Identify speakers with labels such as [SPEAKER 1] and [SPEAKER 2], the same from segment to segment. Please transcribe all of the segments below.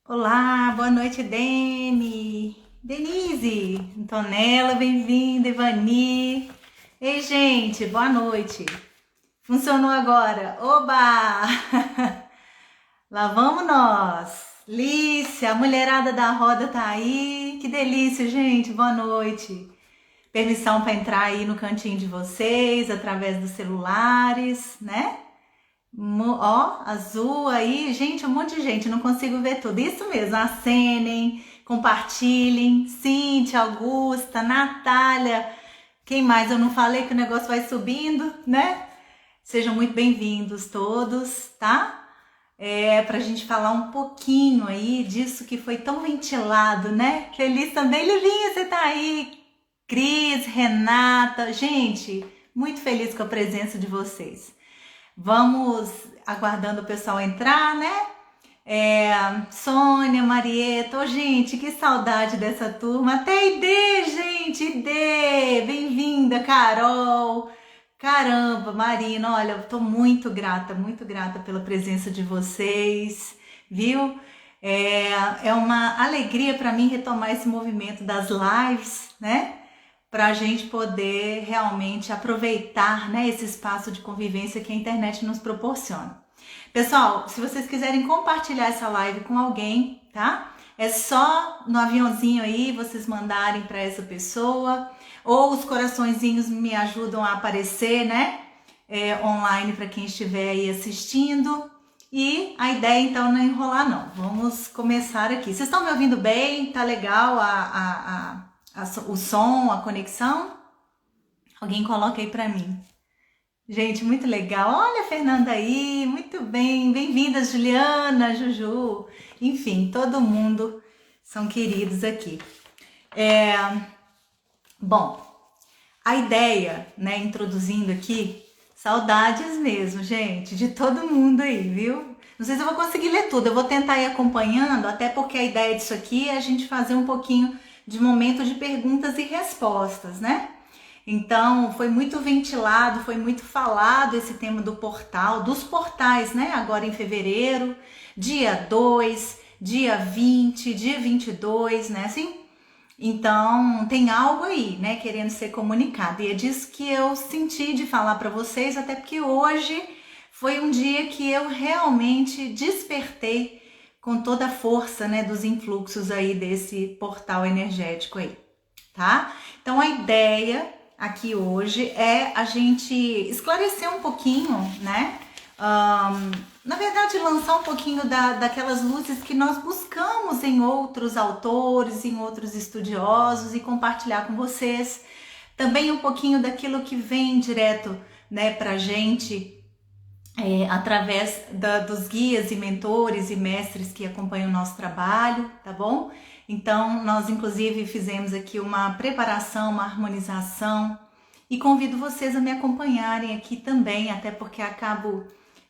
[SPEAKER 1] Olá, boa noite, Deni. Denise, Antonella, bem-vinda, Ivani. Ei, gente, boa noite. Funcionou agora. Oba! Lá vamos nós. Lícia, a mulherada da roda tá aí. Que delícia, gente. Boa noite. Permissão para entrar aí no cantinho de vocês, através dos celulares, né? Ó, azul aí, gente, um monte de gente, não consigo ver tudo. Isso mesmo, acenem, compartilhem. Cíntia, Augusta, Natália, quem mais? Eu não falei que o negócio vai subindo, né? Sejam muito bem-vindos todos, tá? Pra gente falar um pouquinho aí disso que foi tão ventilado, né? Feliz também, Lilinha, você tá aí? Cris, Renata, gente, muito feliz com a presença de vocês. Vamos aguardando o pessoal entrar, né? Sônia, Marieta, oh, gente, que saudade dessa turma. Até Ide, gente, Ide, bem-vinda, Carol. Caramba, Marina, olha, eu tô muito grata pela presença de vocês, viu? É uma alegria para mim retomar esse movimento das lives, né? Para a gente poder realmente aproveitar, né, esse espaço de convivência que a internet nos proporciona. Pessoal, se vocês quiserem compartilhar essa live com alguém, tá? É só no aviãozinho aí vocês mandarem para essa pessoa, ou os coraçõezinhos me ajudam a aparecer, né? Online para quem estiver aí assistindo. E a ideia então não é enrolar não. Vamos começar aqui. Vocês estão me ouvindo bem? Tá legal o som, a conexão? Alguém coloca aí pra mim. Gente, muito legal. Olha a Fernanda aí, muito bem. Bem-vinda, Juliana, Juju. Enfim, todo mundo são queridos aqui. Bom, a ideia, né, introduzindo aqui, saudades mesmo, gente, de todo mundo aí, viu? Não sei se eu vou conseguir ler tudo, eu vou tentar ir acompanhando, até porque a ideia disso aqui é a gente fazer um pouquinho de momento de perguntas e respostas, né? Então, foi muito ventilado, foi muito falado esse tema do portal, dos portais, né? Agora em fevereiro, dia 2, dia 20, dia 22, né? Assim, então, tem algo aí, né, querendo ser comunicado. E é disso que eu senti de falar para vocês, até porque hoje foi um dia que eu realmente despertei com toda a força, né, dos influxos aí desse portal energético aí, tá? Então, a ideia aqui hoje é a gente esclarecer um pouquinho, né? Na verdade, lançar um pouquinho daquelas luzes que nós buscamos em outros autores, em outros estudiosos e compartilhar com vocês. Também um pouquinho daquilo que vem direto, né, pra gente, através dos guias e mentores e mestres que acompanham o nosso trabalho, tá bom? Então, nós inclusive fizemos aqui uma preparação, uma harmonização e convido vocês a me acompanharem aqui também, até porque acabo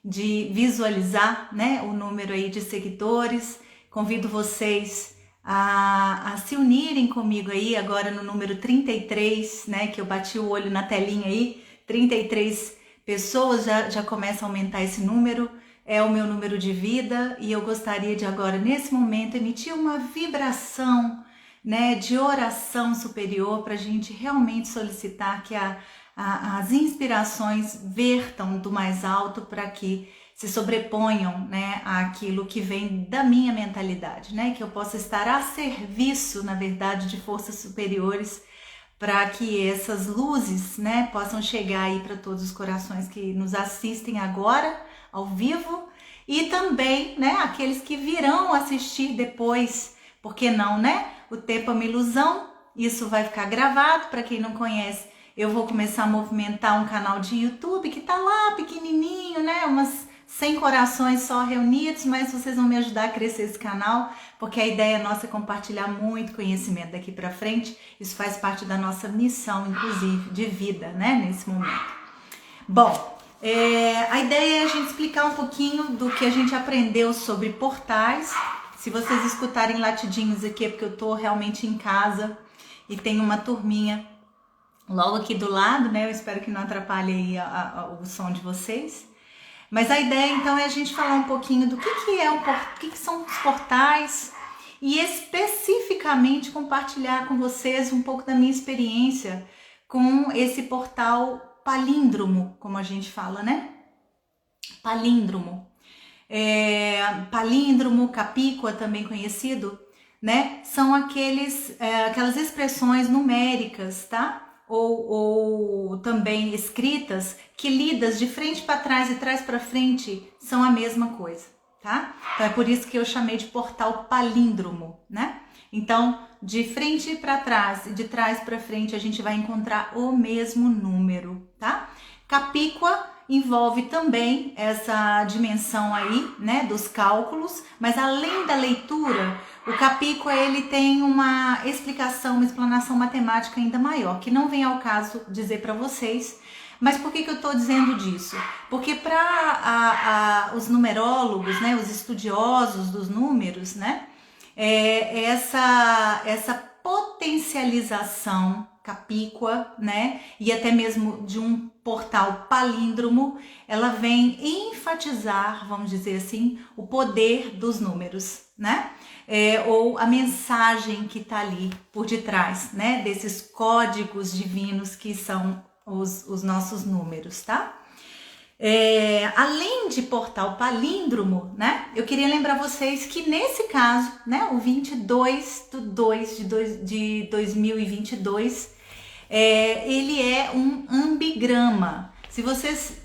[SPEAKER 1] de visualizar, né, o número aí de seguidores. Convido vocês a se unirem comigo aí agora no número 33, né, que eu bati o olho na telinha aí, 33 pessoas, já começa a aumentar esse número, é o meu número de vida e eu gostaria de agora, nesse momento, emitir uma vibração, né, de oração superior para a gente realmente solicitar que as inspirações vertam do mais alto para que se sobreponham, né, àquilo que vem da minha mentalidade, né, que eu possa estar a serviço, na verdade, de forças superiores para que essas luzes, né, possam chegar aí para todos os corações que nos assistem agora, ao vivo, e também, né, aqueles que virão assistir depois, porque não, né? O tempo é uma ilusão, isso vai ficar gravado, para quem não conhece, eu vou começar a movimentar um canal de YouTube que tá lá pequenininho, né, umas 100 corações só reunidos, mas vocês vão me ajudar a crescer esse canal, porque a ideia nossa é compartilhar muito conhecimento daqui para frente. Isso faz parte da nossa missão, inclusive, de vida, né, nesse momento. Bom, a ideia é a gente explicar um pouquinho do que a gente aprendeu sobre portais. Se vocês escutarem latidinhos aqui é porque eu tô realmente em casa e tem uma turminha logo aqui do lado, né? Eu espero que não atrapalhe aí o som de vocês. Mas a ideia então é a gente falar um pouquinho do que é o que são os portais e especificamente compartilhar com vocês um pouco da minha experiência com esse portal palíndromo, como a gente fala, né? Palíndromo. Palíndromo, capícola também conhecido, né? São aquelas expressões numéricas, tá? Ou também escritas que lidas de frente para trás e trás para frente são a mesma coisa, tá? Então é por isso que eu chamei de portal palíndromo, né? Então, de frente para trás e de trás para frente a gente vai encontrar o mesmo número, tá? Capícola envolve também essa dimensão aí, né, dos cálculos, mas além da leitura, o Capícola ele tem uma explicação, uma explanação matemática ainda maior, que não vem ao caso dizer para vocês. Mas por que eu estou dizendo disso? Porque para os numerólogos, né, os estudiosos dos números, né, essa potencialização capícola, né, e até mesmo de um portal palíndromo, ela vem enfatizar, vamos dizer assim, o poder dos números, né, ou a mensagem que está ali por detrás, né, desses códigos divinos que são os nossos números, tá? Além de portal palíndromo, né, eu queria lembrar vocês que nesse caso, né, o 22/2 de 2022, ele é um ambigrama. Se vocês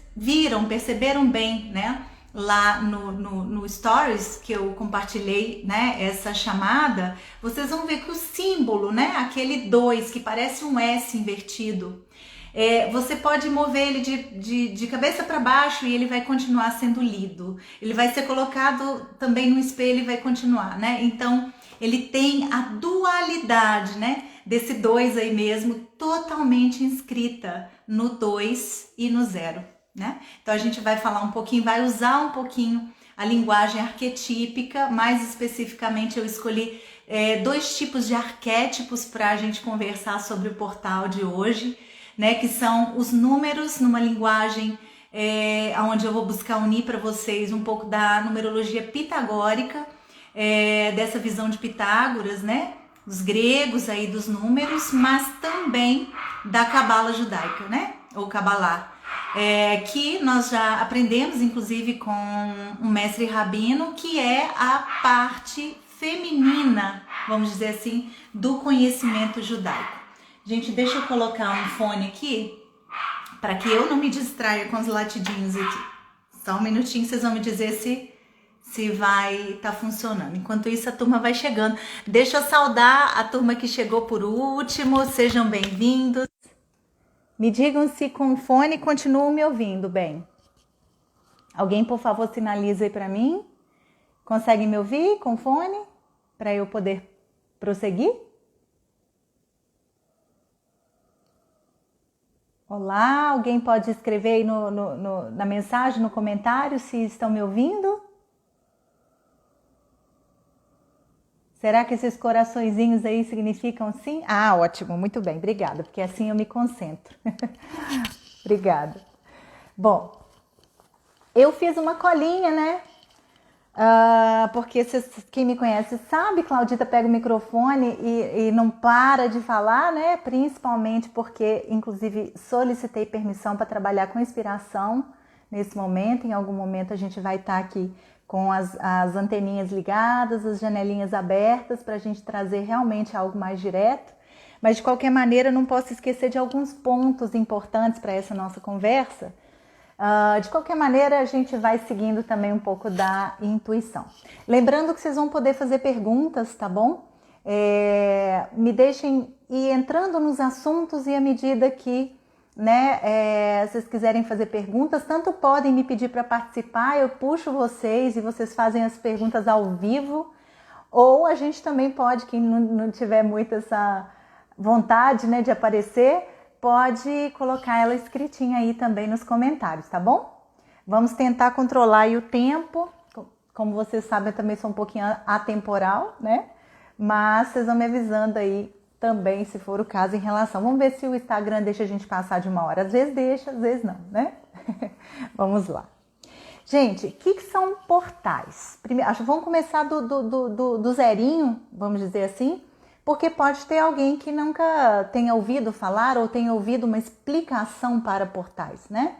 [SPEAKER 1] perceberam bem, né, lá no Stories que eu compartilhei, né, essa chamada, vocês vão ver que o símbolo, né, aquele 2 que parece um S invertido, você pode mover ele de cabeça para baixo e ele vai continuar sendo lido. Ele vai ser colocado também no espelho e vai continuar, né? Então, ele tem a dualidade, né? Desse 2 aí mesmo, totalmente inscrita no 2 e no 0, né? Então, a gente vai falar um pouquinho, vai usar um pouquinho a linguagem arquetípica. Mais especificamente, eu escolhi 2 tipos de arquétipos para a gente conversar sobre o portal de hoje, né, que são os números numa linguagem onde eu vou buscar unir para vocês um pouco da numerologia pitagórica, dessa visão de Pitágoras, né, dos gregos aí dos números, mas também da cabala judaica, né, ou cabalá, que nós já aprendemos inclusive com um mestre rabino, que é a parte feminina, vamos dizer assim, do conhecimento judaico. Gente, deixa eu colocar um fone aqui para que eu não me distraia com os latidinhos aqui. Só um minutinho, vocês vão me dizer se vai estar funcionando. Enquanto isso, a turma vai chegando. Deixa eu saudar a turma que chegou por último. Sejam bem-vindos. Me digam se com o fone continuam me ouvindo bem. Alguém, por favor, sinaliza aí para mim. Consegue me ouvir com fone? Para eu poder prosseguir? Olá, alguém pode escrever aí na mensagem, no comentário, se estão me ouvindo? Será que esses coraçõezinhos aí significam sim? Ah, ótimo, muito bem, obrigada, porque assim eu me concentro. Obrigada. Bom, eu fiz uma colinha, né? Porque quem me conhece sabe, Claudita pega o microfone e não para de falar, né? Principalmente porque, inclusive, solicitei permissão para trabalhar com inspiração nesse momento. Em algum momento a gente vai estar aqui com as anteninhas ligadas, as janelinhas abertas, para a gente trazer realmente algo mais direto. Mas, de qualquer maneira, não posso esquecer de alguns pontos importantes para essa nossa conversa. De qualquer maneira, a gente vai seguindo também um pouco da intuição. Lembrando que vocês vão poder fazer perguntas, tá bom? Me deixem ir entrando nos assuntos e à medida que, né, vocês quiserem fazer perguntas, tanto podem me pedir para participar, eu puxo vocês e vocês fazem as perguntas ao vivo, ou a gente também pode, quem não tiver muito essa vontade, né, de aparecer, pode colocar ela escritinha aí também nos comentários, tá bom? Vamos tentar controlar aí o tempo. Como vocês sabem, eu também sou um pouquinho atemporal, né? Mas vocês vão me avisando aí também, se for o caso, em relação. Vamos ver se o Instagram deixa a gente passar de 1 hora. Às vezes deixa, às vezes não, né? Vamos lá. Gente, o que são portais? Primeiro, vamos começar do zerinho, vamos dizer assim, porque pode ter alguém que nunca tenha ouvido falar ou tenha ouvido uma explicação para portais, né?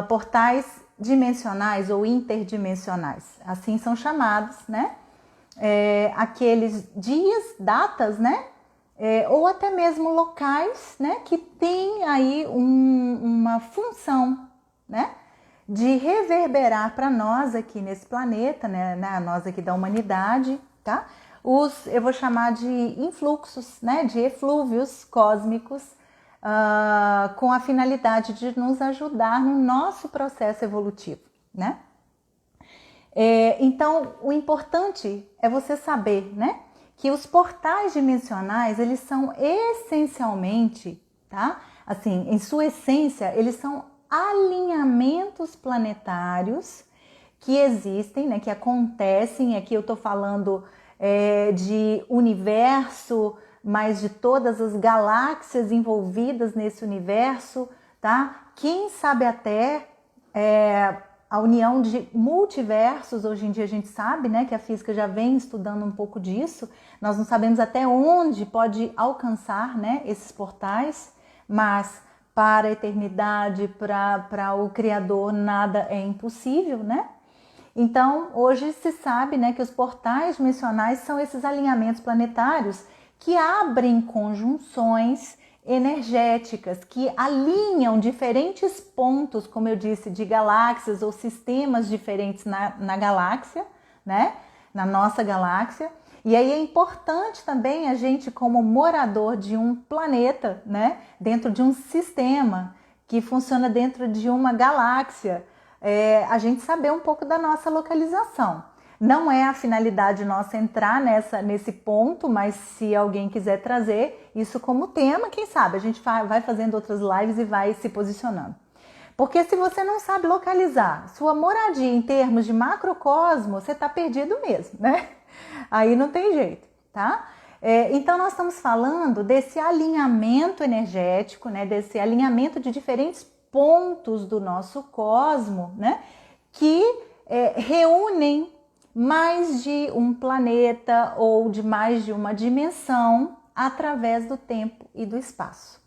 [SPEAKER 1] Portais dimensionais ou interdimensionais, assim são chamados, né? Aqueles dias, datas, né? Ou até mesmo locais, né? Que tem aí uma função, né? De reverberar para nós aqui nesse planeta, né? Nós aqui da humanidade, tá? Eu vou chamar de influxos, né? De eflúvios cósmicos, com a finalidade de nos ajudar no nosso processo evolutivo, né? Então, o importante é você saber, né? Que os portais dimensionais, eles são essencialmente, tá? Assim, em sua essência, eles são alinhamentos planetários que existem, né, que acontecem. Aqui eu tô falando de universo, mas de todas as galáxias envolvidas nesse universo, tá? Quem sabe até a união de multiversos. Hoje em dia a gente sabe, né, que a física já vem estudando um pouco disso. Nós não sabemos até onde pode alcançar, né, esses portais, mas para a eternidade, para o Criador, nada é impossível, né? Então, hoje se sabe, né, que os portais dimensionais são esses alinhamentos planetários que abrem conjunções energéticas, que alinham diferentes pontos, como eu disse, de galáxias ou sistemas diferentes na galáxia, né? Na nossa galáxia. E aí é importante também a gente, como morador de um planeta, né, dentro de um sistema que funciona dentro de uma galáxia, a gente saber um pouco da nossa localização. Não é a finalidade nossa entrar nesse ponto, mas se alguém quiser trazer isso como tema, quem sabe a gente vai fazendo outras lives e vai se posicionando. Porque se você não sabe localizar sua moradia em termos de macrocosmo, você está perdido mesmo, né? Aí não tem jeito, tá? Então nós estamos falando desse alinhamento energético, né? Desse alinhamento de diferentes pontos do nosso cosmo, né? Que reúnem mais de um planeta ou de mais de uma dimensão através do tempo e do espaço.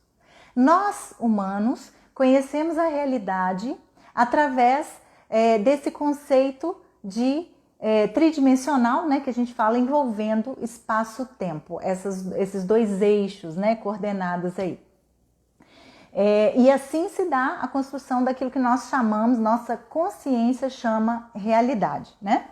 [SPEAKER 1] Nós, humanos, conhecemos a realidade através desse conceito de tridimensional, né, que a gente fala envolvendo espaço-tempo, esses dois eixos, né, coordenados aí. E assim se dá a construção daquilo que nós chamamos, nossa consciência chama realidade, né?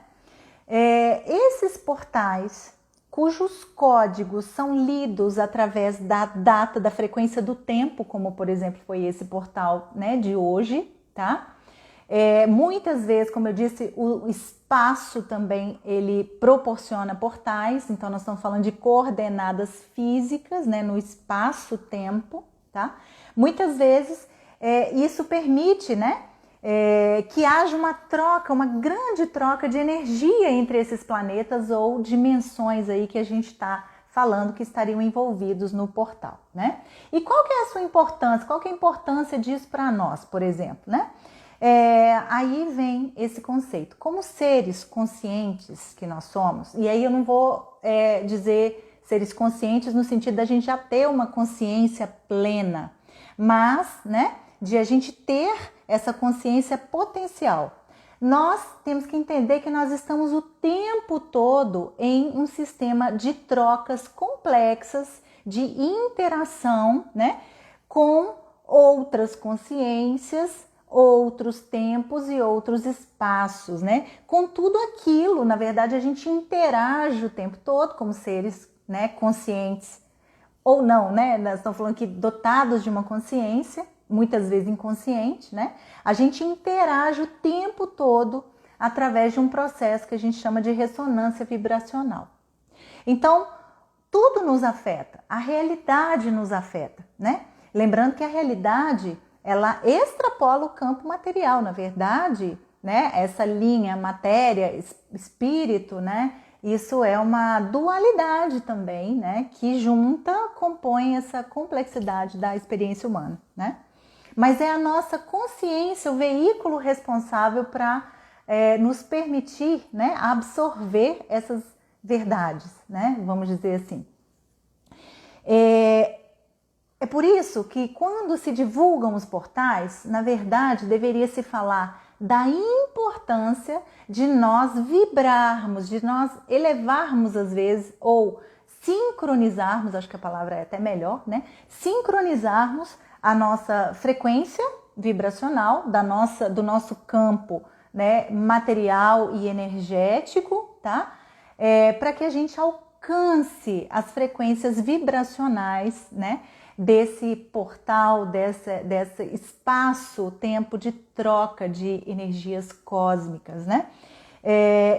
[SPEAKER 1] Esses portais, cujos códigos são lidos através da data, da frequência do tempo, como por exemplo foi esse portal, né, de hoje, tá? Muitas vezes, como eu disse, o espaço também ele proporciona portais, então nós estamos falando de coordenadas físicas, né, no espaço-tempo, tá? Muitas vezes isso permite, né, que haja uma troca, uma grande troca de energia entre esses planetas ou dimensões aí que a gente está falando que estariam envolvidos no portal, né? E qual que é a sua importância? Qual que é a importância disso para nós, por exemplo, né? Aí vem esse conceito. Como seres conscientes que nós somos, e aí eu não vou dizer seres conscientes no sentido da gente já ter uma consciência plena, mas, né, de a gente ter essa consciência potencial. Nós temos que entender que nós estamos o tempo todo em um sistema de trocas complexas, de interação, né, com outras consciências, outros tempos e outros espaços, né? Com tudo aquilo, na verdade, a gente interage o tempo todo como seres, né, conscientes ou não, né? Nós estamos falando aqui dotados de uma consciência, muitas vezes inconsciente, né? A gente interage o tempo todo através de um processo que a gente chama de ressonância vibracional. Então, tudo nos afeta, a realidade nos afeta, né? Lembrando que a realidade, ela extrapola o campo material, na verdade, né? Essa linha matéria, espírito, né? Isso é uma dualidade também, né? Que junta, compõe essa complexidade da experiência humana, né? mas é a nossa consciência o veículo responsável para nos permitir, né, absorver essas verdades, né, vamos dizer assim. É por isso que quando se divulgam os portais, na verdade deveria se falar da importância de nós vibrarmos, de nós elevarmos às vezes, ou sincronizarmos, acho que a palavra é até melhor, né? Sincronizarmos a nossa frequência vibracional, do nosso campo, né, material e energético, tá? Para que a gente alcance as frequências vibracionais, né, desse portal, desse espaço-tempo de troca de energias cósmicas, né?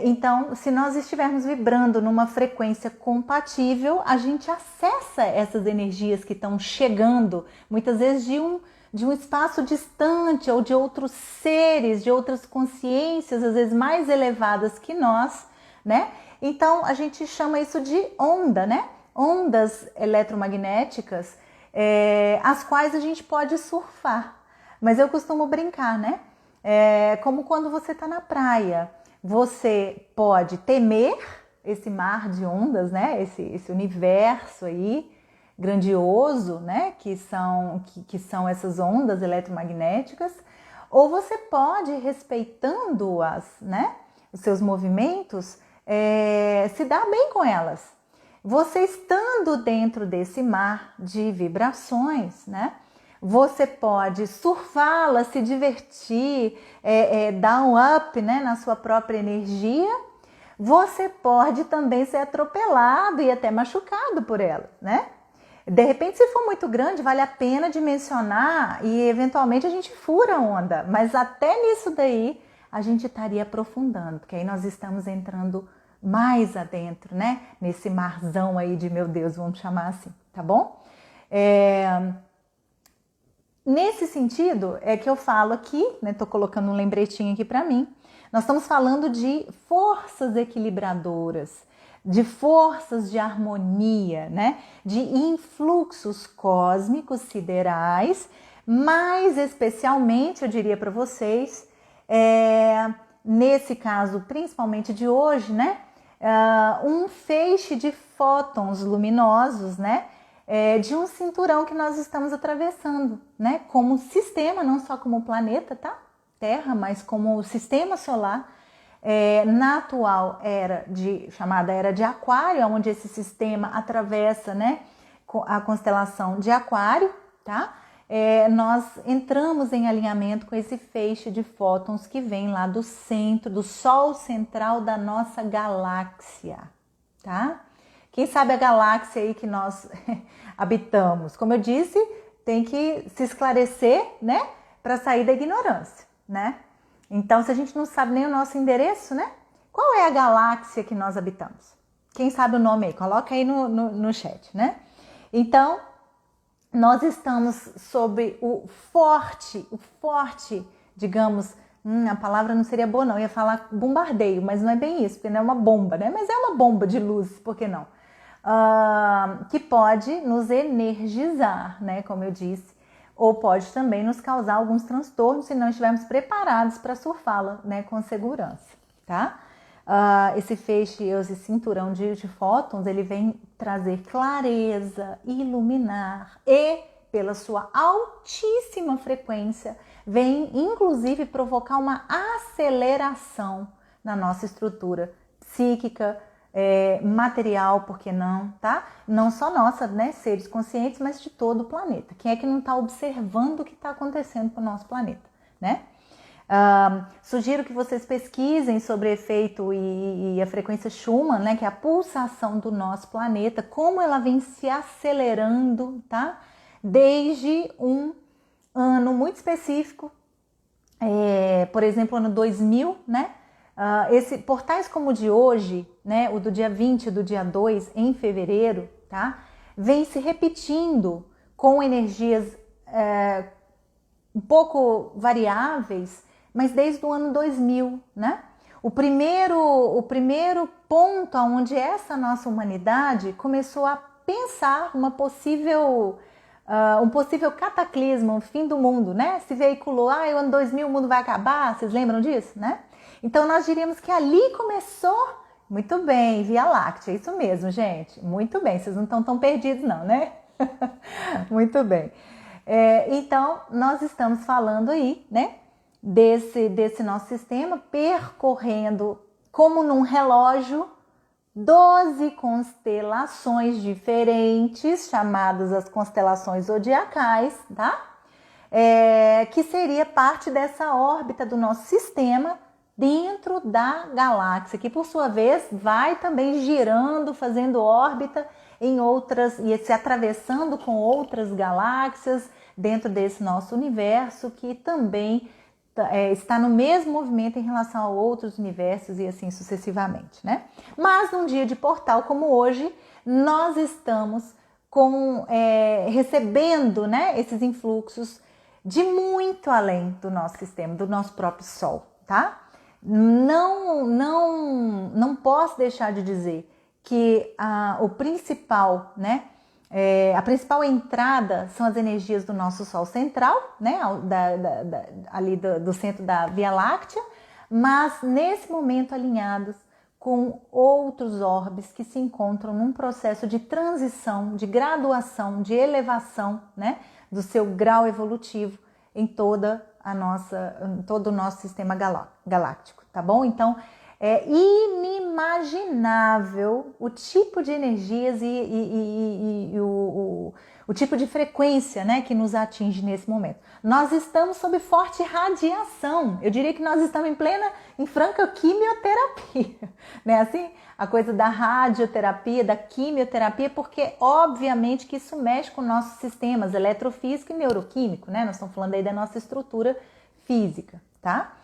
[SPEAKER 1] Então, se nós estivermos vibrando numa frequência compatível, a gente acessa essas energias que estão chegando, muitas vezes de um espaço distante ou de outros seres, de outras consciências, às vezes mais elevadas que nós, né? Então, a gente chama isso de onda, né? Ondas eletromagnéticas, as quais a gente pode surfar. Mas eu costumo brincar, né? Como quando você está na praia. Você pode temer esse mar de ondas, né? Esse universo aí grandioso, né? Que são essas ondas eletromagnéticas. Ou você pode, respeitando-as, né? Os seus movimentos, se dar bem com elas. Você estando dentro desse mar de vibrações, né? Você pode surfá-la, se divertir, dar um up, né, na sua própria energia. Você pode também ser atropelado e até machucado por ela, né? De repente, se for muito grande, vale a pena dimensionar e eventualmente a gente fura a onda. Mas até nisso daí a gente estaria aprofundando, porque aí nós estamos entrando mais adentro, né? Nesse marzão aí de meu Deus, vamos chamar assim, tá bom? Nesse sentido é que eu falo aqui, né? Tô colocando um lembretinho aqui para mim. Nós estamos falando de forças equilibradoras, de forças de harmonia, né? De influxos cósmicos siderais, mais especialmente, eu diria para vocês, nesse caso, principalmente de hoje, né? Um feixe de fótons luminosos, né? De um cinturão que nós estamos atravessando, né? Como sistema, não só como planeta, tá? Terra, mas como sistema solar, na atual chamada era de Aquário, onde esse sistema atravessa, né? A constelação de Aquário, tá? Nós entramos em alinhamento com esse feixe de fótons que vem lá do centro, do Sol central da nossa galáxia, tá? Quem sabe a galáxia aí que nós habitamos? Como eu disse, tem que se esclarecer, né? Para sair da ignorância, né? Então, se a gente não sabe nem o nosso endereço, né? Qual é a galáxia que nós habitamos? Quem sabe o nome aí? Coloca aí no chat, né? Então, nós estamos sob o forte, digamos, a palavra não seria boa não, eu ia falar bombardeio, mas não é bem isso, porque não é uma bomba, né? Mas é uma bomba de luz, por que não? Que pode nos energizar, né? Como eu disse, ou pode também nos causar alguns transtornos se não estivermos preparados para surfá-la, né? Com segurança, tá? Esse feixe, esse cinturão de fótons, ele vem trazer clareza, iluminar e, pela sua altíssima frequência, vem inclusive provocar uma aceleração na nossa estrutura psíquica, material, por que não, tá? Não só nossa, né, seres conscientes, mas de todo o planeta. Quem é que não está observando o que está acontecendo com o nosso planeta, né? Sugiro que vocês pesquisem sobre o efeito e a frequência Schumann, né, que é a pulsação do nosso planeta, como ela vem se acelerando, tá? Desde um ano muito específico, por exemplo, ano 2000, né? Portais como o de hoje, né, o do dia 20 e do dia 2 em fevereiro, tá? Vem se repetindo com energias um pouco variáveis, mas desde o ano 2000, né? O primeiro ponto onde essa nossa humanidade começou a pensar uma possível um possível cataclisma, um fim do mundo, né? Se veiculou, o ano 2000 o mundo vai acabar, vocês lembram disso, né? Então nós diríamos que ali começou, muito bem, Via Láctea, isso mesmo, gente, muito bem, vocês não estão tão perdidos não, né? Muito bem. Então, nós estamos falando aí, né, desse nosso sistema percorrendo, como num relógio, 12 constelações diferentes, chamadas as constelações zodiacais, tá? Que seria parte dessa órbita do nosso sistema dentro da galáxia, que por sua vez vai também girando, fazendo órbita em outras e se atravessando com outras galáxias dentro desse nosso universo, que também está no mesmo movimento em relação a outros universos e assim sucessivamente, né? Mas num dia de portal como hoje, nós estamos recebendo, né, esses influxos de muito além do nosso sistema, do nosso próprio Sol, tá? Não posso deixar de dizer que o principal, né, a principal entrada são as energias do nosso Sol central, né, ali do centro da Via Láctea, mas nesse momento alinhados com outros orbes que se encontram num processo de transição, de graduação, de elevação, né, do seu grau evolutivo em todo o nosso sistema galáctico, tá bom? Então, é inimaginável o tipo de energias e o tipo de frequência, né, que nos atinge nesse momento. Nós estamos sob forte radiação. Eu diria que nós estamos em franca quimioterapia, né? Assim, a coisa da radioterapia, da quimioterapia, porque obviamente que isso mexe com nossos sistemas eletrofísico e neuroquímico, né? Nós estamos falando aí da nossa estrutura física, tá?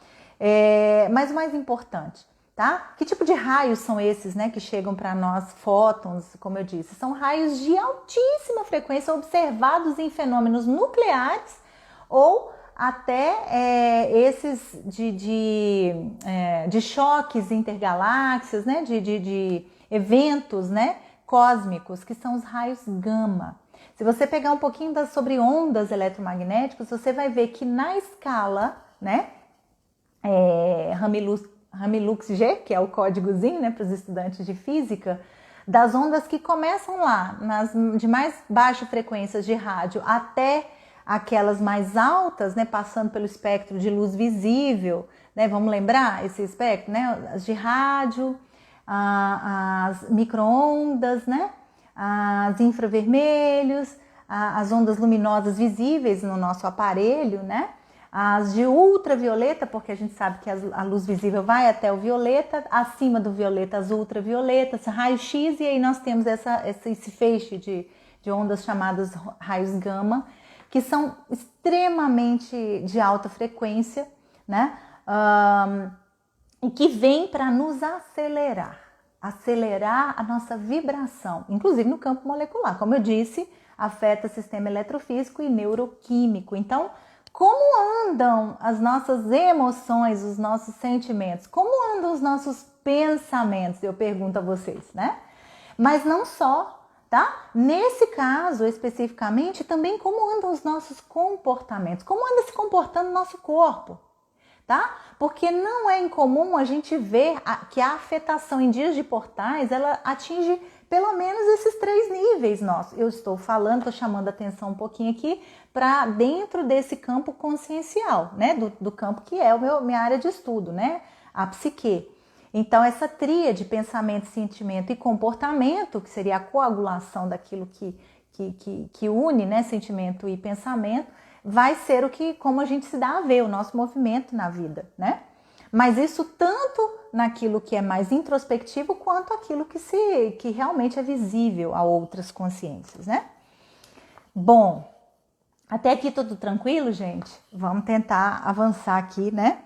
[SPEAKER 1] Mas o mais importante, tá? Que tipo de raios são esses, né, que chegam para nós, fótons, como eu disse? São raios de altíssima frequência observados em fenômenos nucleares ou até esses de choques intergaláxias, né, de eventos, né, cósmicos, que são os raios gama. Se você pegar um pouquinho sobre ondas eletromagnéticas, você vai ver que na escala, né, Ramilux-G, que é o códigozinho, né, para os estudantes de física, das ondas que começam lá, de mais baixa frequências de rádio até aquelas mais altas, né, passando pelo espectro de luz visível, né, vamos lembrar esse espectro, né, as de rádio, as micro-ondas, né, as infravermelhos, as ondas luminosas visíveis no nosso aparelho, né, as de ultravioleta, porque a gente sabe que a luz visível vai até o violeta, acima do violeta as ultravioletas, raio-x, e aí nós temos esse feixe de ondas chamadas raios gama, que são extremamente de alta frequência, né? E que vem para nos acelerar a nossa vibração, inclusive no campo molecular. Como eu disse, afeta o sistema eletrofísico e neuroquímico. Então, como andam as nossas emoções, os nossos sentimentos? Como andam os nossos pensamentos? Eu pergunto a vocês, né? Mas não só, tá? Nesse caso, especificamente, também como andam os nossos comportamentos. Como anda se comportando o nosso corpo, tá? Porque não é incomum a gente ver que a afetação em dias de portais, ela atinge pelo menos esses 3 níveis nossos. Eu estou chamando a atenção um pouquinho aqui para dentro desse campo consciencial, né? Do campo que é minha área de estudo, né? A psique. Então, essa tríade de pensamento, sentimento e comportamento, que seria a coagulação daquilo que une, né, sentimento e pensamento, vai ser como a gente se dá a ver, o nosso movimento na vida, né? Mas isso tanto naquilo que é mais introspectivo, quanto aquilo que realmente é visível a outras consciências, né? Bom, até aqui tudo tranquilo, gente? Vamos tentar avançar aqui, né?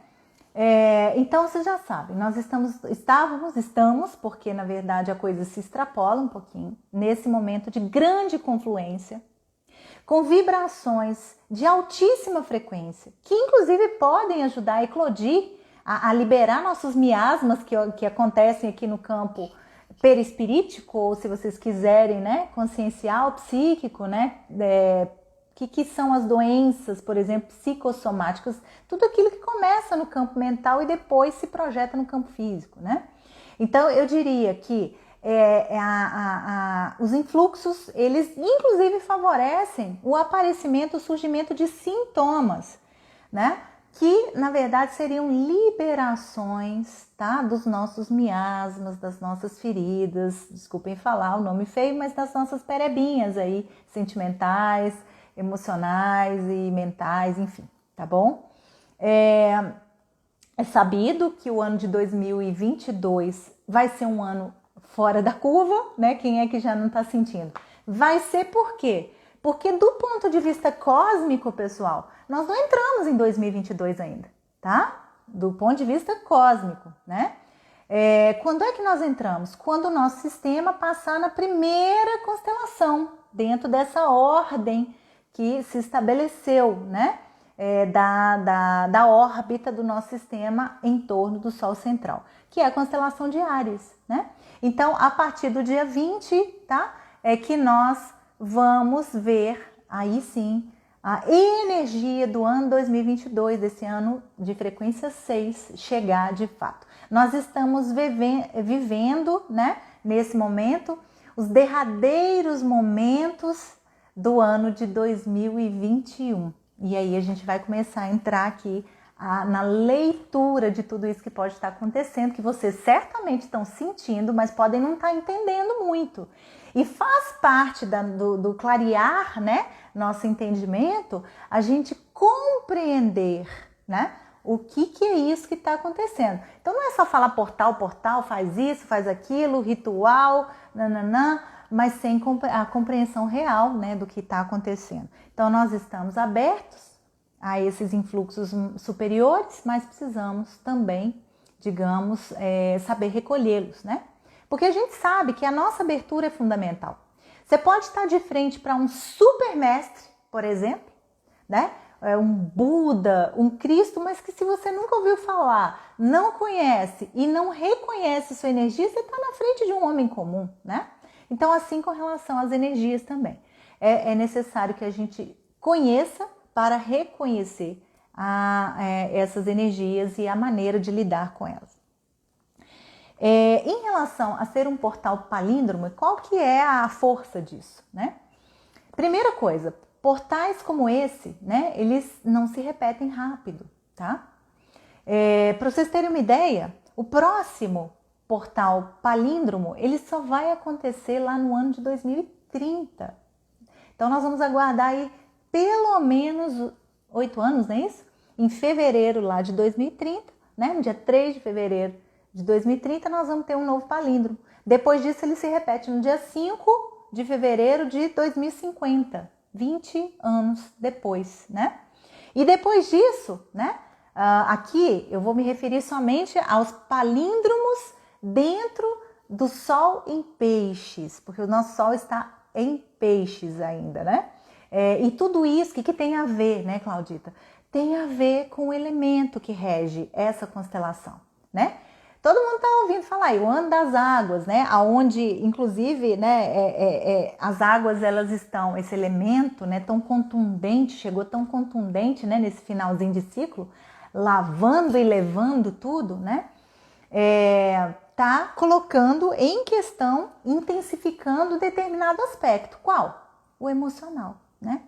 [SPEAKER 1] Então, vocês já sabem, nós estamos, porque na verdade a coisa se extrapola um pouquinho, nesse momento de grande confluência, com vibrações de altíssima frequência, que inclusive podem ajudar a eclodir, a liberar nossos miasmas que acontecem aqui no campo perispirítico, ou se vocês quiserem, né, consciencial, psíquico, né, que são as doenças, por exemplo, psicossomáticas, tudo aquilo que começa no campo mental e depois se projeta no campo físico, né? Então, eu diria que os influxos, eles inclusive favorecem o aparecimento, o surgimento de sintomas, né? Que, na verdade, seriam liberações, tá? Dos nossos miasmas, das nossas feridas, desculpem falar o nome feio, mas das nossas perebinhas aí, sentimentais, emocionais e mentais, enfim, tá bom? É sabido que o ano de 2022 vai ser um ano fora da curva, né? Quem é que já não tá sentindo? Vai ser por quê? Porque do ponto de vista cósmico, pessoal, nós não entramos em 2022 ainda, tá? Do ponto de vista cósmico, né? Quando é que nós entramos? Quando o nosso sistema passar na primeira constelação, dentro dessa ordem que se estabeleceu, né? Da órbita do nosso sistema em torno do Sol central, que é a constelação de Áries, né? Então, a partir do dia 20, tá? É que nós vamos ver, aí sim, a energia do ano 2022, desse ano de frequência 6, chegar de fato. Nós estamos vivendo, né, nesse momento, os derradeiros momentos do ano de 2021. E aí a gente vai começar a entrar aqui na leitura de tudo isso que pode estar acontecendo, que vocês certamente estão sentindo, mas podem não estar entendendo muito. E faz parte do clarear, né, nosso entendimento, a gente compreender, né, o que é isso que está acontecendo. Então não é só falar portal, faz isso, faz aquilo, ritual, nananã, mas sem a compreensão real, né, do que está acontecendo. Então nós estamos abertos a esses influxos superiores, mas precisamos também, digamos, saber recolhê-los, né? Porque a gente sabe que a nossa abertura é fundamental. Você pode estar de frente para um super mestre, por exemplo, né? Um Buda, um Cristo, mas que se você nunca ouviu falar, não conhece e não reconhece sua energia, você está na frente de um homem comum, né? Então, assim com relação às energias também. É necessário que a gente conheça para reconhecer essas energias e a maneira de lidar com elas. Em relação a ser um portal palíndromo, qual que é a força disso, né? Primeira coisa, portais como esse, né, eles não se repetem rápido, tá? Para vocês terem uma ideia, o próximo portal palíndromo, ele só vai acontecer lá no ano de 2030. Então nós vamos aguardar aí pelo menos 8 anos, não é isso? Em fevereiro lá de 2030, né, no dia 3 de fevereiro de 2030, nós vamos ter um novo palíndromo. Depois disso, ele se repete no dia 5 de fevereiro de 2050, 20 anos depois, né? E depois disso, né, aqui eu vou me referir somente aos palíndromos dentro do Sol em Peixes, porque o nosso Sol está em Peixes ainda, né? E tudo isso, o que tem a ver, né, Claudita? Tem a ver com o elemento que rege essa constelação, né? Todo mundo está ouvindo falar aí, o ano das águas, né? Aonde, inclusive, né, as águas, elas estão, esse elemento, né, tão contundente, chegou tão contundente, né, nesse finalzinho de ciclo, lavando e levando tudo, né? Tá colocando em questão, intensificando determinado aspecto. Qual? O emocional, né?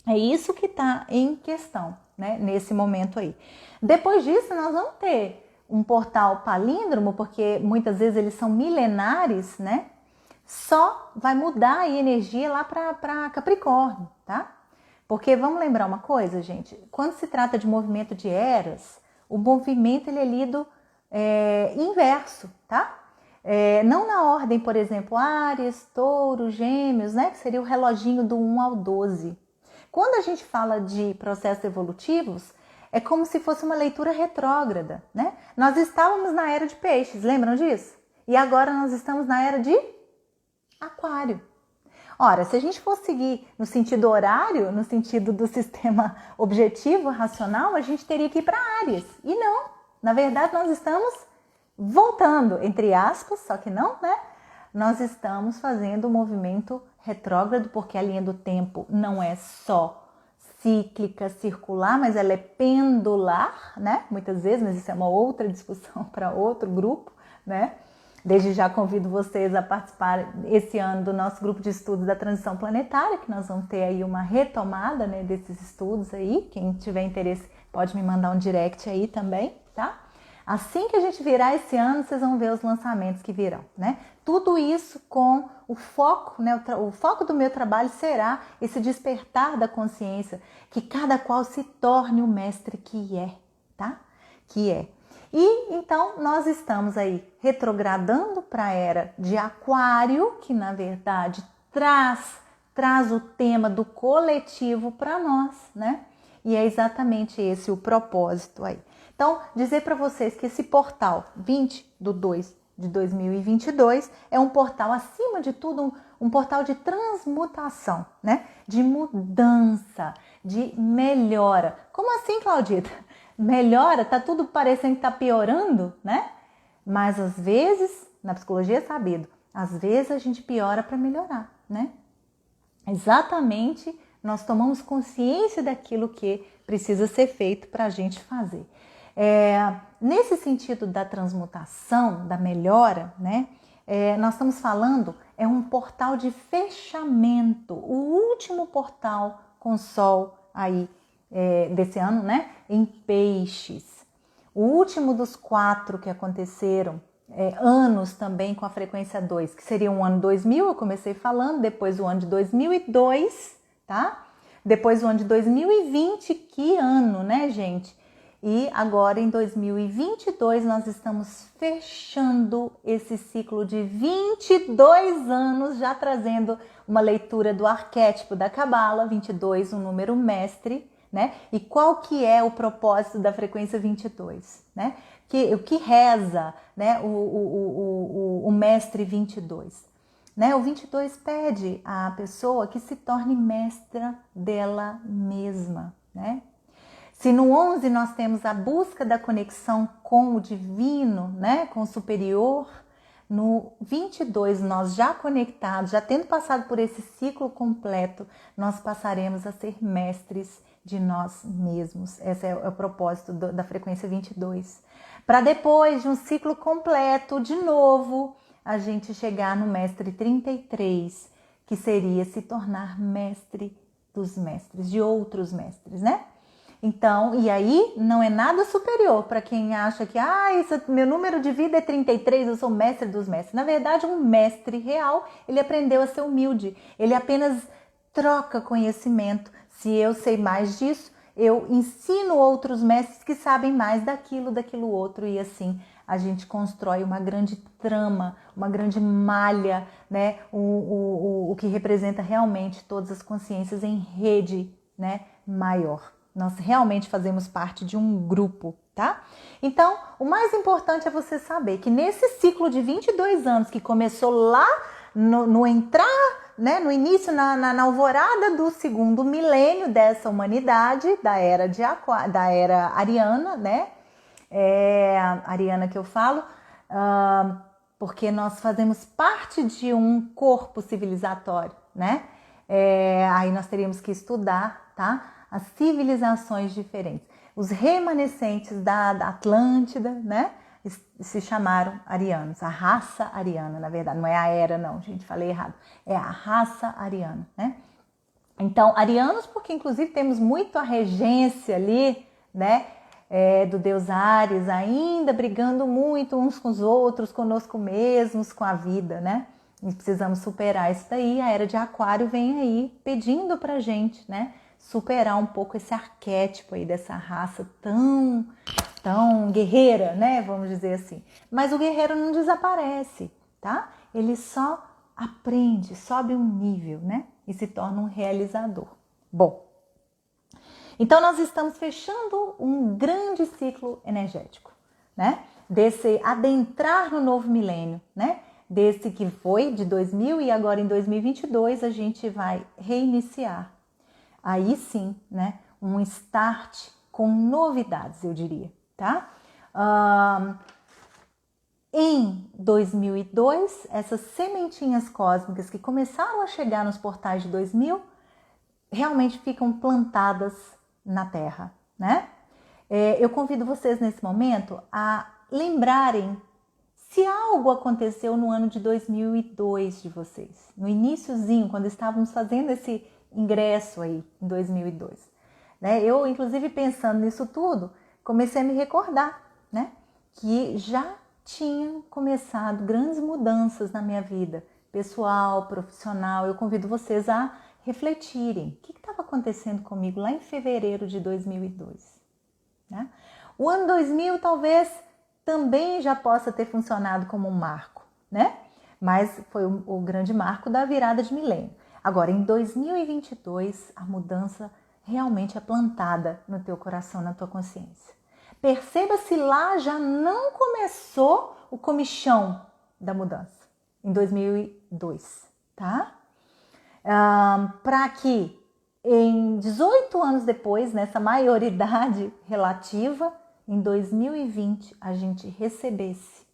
[SPEAKER 1] É isso que está em questão, né, nesse momento aí. Depois disso, nós vamos ter um portal palíndromo, porque muitas vezes eles são milenares, né? Só vai mudar a energia lá para Capricórnio, tá? Porque vamos lembrar uma coisa, gente, quando se trata de movimento de eras, o movimento ele é lido inverso, tá? Não na ordem, por exemplo, Áries, Touro, Gêmeos, né? Que seria o reloginho do 1 ao 12. Quando a gente fala de processos evolutivos, é como se fosse uma leitura retrógrada, né? Nós estávamos na era de Peixes, lembram disso? E agora nós estamos na era de Aquário. Ora, se a gente for seguir no sentido horário, no sentido do sistema objetivo, racional, a gente teria que ir para Áries. E não, na verdade nós estamos voltando, entre aspas, só que não, né? nós estamos fazendo um movimento retrógrado, porque a linha do tempo não é só cíclica, circular, mas ela é pendular, né? Muitas vezes, mas isso é uma outra discussão para outro grupo, né? Desde já convido vocês a participar esse ano do nosso grupo de estudos da transição planetária, que nós vamos ter aí uma retomada, né, desses estudos aí. Quem tiver interesse pode me mandar um direct aí também, tá? Assim que a gente virar esse ano, vocês vão ver os lançamentos que virão, né? Tudo isso com o foco, né? O foco do meu trabalho será esse despertar da consciência, que cada qual se torne o mestre que é, tá? Que é. E então nós estamos aí retrogradando para a era de Aquário, que na verdade traz o tema do coletivo para nós, né? E é exatamente esse o propósito aí. Então, dizer para vocês que esse portal 20/2 de 2022 é um portal, acima de tudo, um portal de transmutação, né? De mudança, de melhora. Como assim, Claudita? Melhora? Tá tudo parecendo que tá piorando, né? Mas às vezes, na psicologia é sabido, às vezes a gente piora para melhorar, né? Exatamente, nós tomamos consciência daquilo que precisa ser feito para a gente fazer. Nesse sentido da transmutação, da melhora, né? Nós estamos falando, é um portal de fechamento, o último portal com sol aí desse ano, né? Em peixes. O último dos 4 que aconteceram, anos também com a frequência 2, que seria o ano 2000, eu comecei falando, depois o ano de 2002, tá? Depois o ano de 2020, que ano, né, gente? E agora em 2022 nós estamos fechando esse ciclo de 22 anos, já trazendo uma leitura do arquétipo da Cabala, 22, um número mestre, né? E qual que é o propósito da frequência 22, né? O que reza, né? O mestre 22, né? O 22 pede à pessoa que se torne mestra dela mesma, né? Se no 11 nós temos a busca da conexão com o divino, né, com o superior, no 22 nós já conectados, já tendo passado por esse ciclo completo, nós passaremos a ser mestres de nós mesmos. Esse é o propósito da frequência 22. Para depois de um ciclo completo, de novo, a gente chegar no mestre 33, que seria se tornar mestre dos mestres, de outros mestres, né? Então, e aí não é nada superior para quem acha que meu número de vida é 33, eu sou mestre dos mestres. Na verdade, um mestre real, ele aprendeu a ser humilde, ele apenas troca conhecimento. Se eu sei mais disso, eu ensino outros mestres que sabem mais daquilo outro, e assim a gente constrói uma grande trama, uma grande malha, né? O que representa realmente todas as consciências em rede, né? Maior. Nós realmente fazemos parte de um grupo, tá? Então, o mais importante é você saber que nesse ciclo de 22 anos que começou lá no entrar, né, no início, na alvorada do segundo milênio dessa humanidade, da era da era ariana, né? Ariana que eu falo, porque nós fazemos parte de um corpo civilizatório, né? Aí nós teríamos que estudar, tá? As civilizações diferentes. Os remanescentes da Atlântida, né? Se chamaram arianos, a raça ariana, na verdade, não é a era não, gente, falei errado, é a raça ariana, né? Então, arianos, porque inclusive temos muito a regência ali, né? Do deus Ares, ainda brigando muito uns com os outros, conosco mesmos, com a vida, né? E precisamos superar isso daí. A era de Aquário vem aí pedindo pra gente, né? Superar um pouco esse arquétipo aí dessa raça tão guerreira, né? Vamos dizer assim. Mas o guerreiro não desaparece, tá? Ele só aprende, sobe um nível, né? E se torna um realizador. Bom, então nós estamos fechando um grande ciclo energético, né? Desse adentrar no novo milênio, né? Desse que foi de 2000 e agora em 2022 a gente vai reiniciar. Aí sim, né? Um start com novidades, eu diria, tá? Em 2002, essas sementinhas cósmicas que começaram a chegar nos portais de 2000 realmente ficam plantadas na Terra, né? Eu convido vocês nesse momento a lembrarem se algo aconteceu no ano de 2002 de vocês, no iniciozinho, quando estávamos fazendo esse ingresso aí em 2002. Né? Eu, inclusive, pensando nisso tudo, comecei a me recordar, né, que já tinham começado grandes mudanças na minha vida, pessoal, profissional. Eu convido vocês a refletirem. O que estava acontecendo comigo lá em fevereiro de 2002? Né? O ano 2000 talvez também já possa ter funcionado como um marco, né? Mas foi o grande marco da virada de milênio. Agora, em 2022, a mudança realmente é plantada no teu coração, na tua consciência. Perceba se lá já não começou o comichão da mudança, em 2002, tá? Para que em 18 anos depois, nessa maioridade relativa, em 2020, a gente recebesse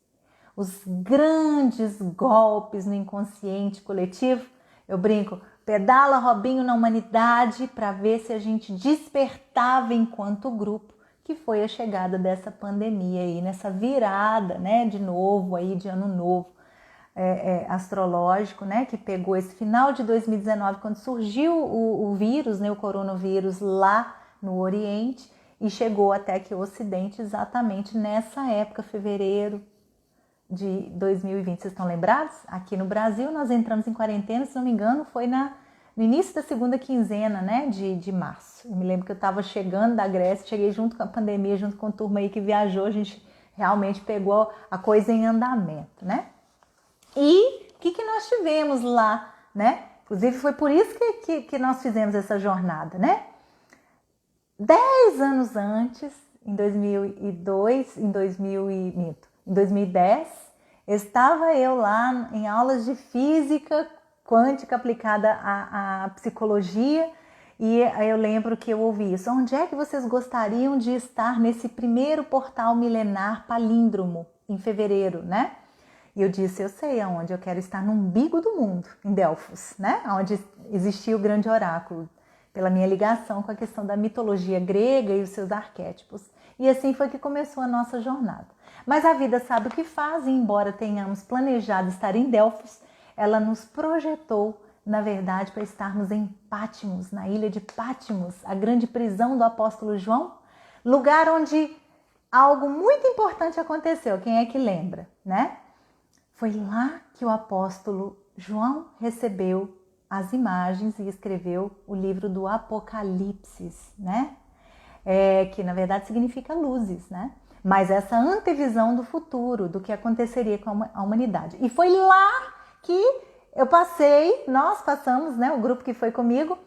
[SPEAKER 1] os grandes golpes no inconsciente coletivo. Eu brinco, pedala Robinho na humanidade para ver se a gente despertava enquanto grupo, que foi a chegada dessa pandemia aí, nessa virada, né, de novo aí, de ano novo astrológico, né, que pegou esse final de 2019, quando surgiu o vírus, né, o coronavírus lá no Oriente, e chegou até aqui o Ocidente exatamente nessa época, fevereiro de 2020. Vocês estão lembrados? Aqui no Brasil nós entramos em quarentena, se não me engano, foi no início da segunda quinzena, né, de março. Eu me lembro que eu estava chegando da Grécia, cheguei junto com a pandemia, junto com a turma aí que viajou, a gente realmente pegou a coisa em andamento, né? E o que nós tivemos lá, né? Inclusive foi por isso que nós fizemos essa jornada, né? 10 anos antes, em 2010, estava eu lá em aulas de física quântica aplicada à psicologia, e eu lembro que eu ouvi isso. Onde é que vocês gostariam de estar nesse primeiro portal milenar palíndromo, em fevereiro, né? E eu disse, eu sei aonde, eu quero estar no umbigo do mundo, em Delfos, né? Onde existia o grande oráculo, pela minha ligação com a questão da mitologia grega e os seus arquétipos. E assim foi que começou a nossa jornada. Mas a vida sabe o que faz, e embora tenhamos planejado estar em Delfos, ela nos projetou, na verdade, para estarmos em Pátimos, na ilha de Pátimos, a grande prisão do apóstolo João, lugar onde algo muito importante aconteceu. Quem é que lembra, né? Foi lá que o apóstolo João recebeu as imagens e escreveu o livro do Apocalipse, né? Que na verdade significa luzes, né? Mas essa antevisão do futuro, do que aconteceria com a humanidade. E foi lá que nós passamos, né? O grupo que foi comigo,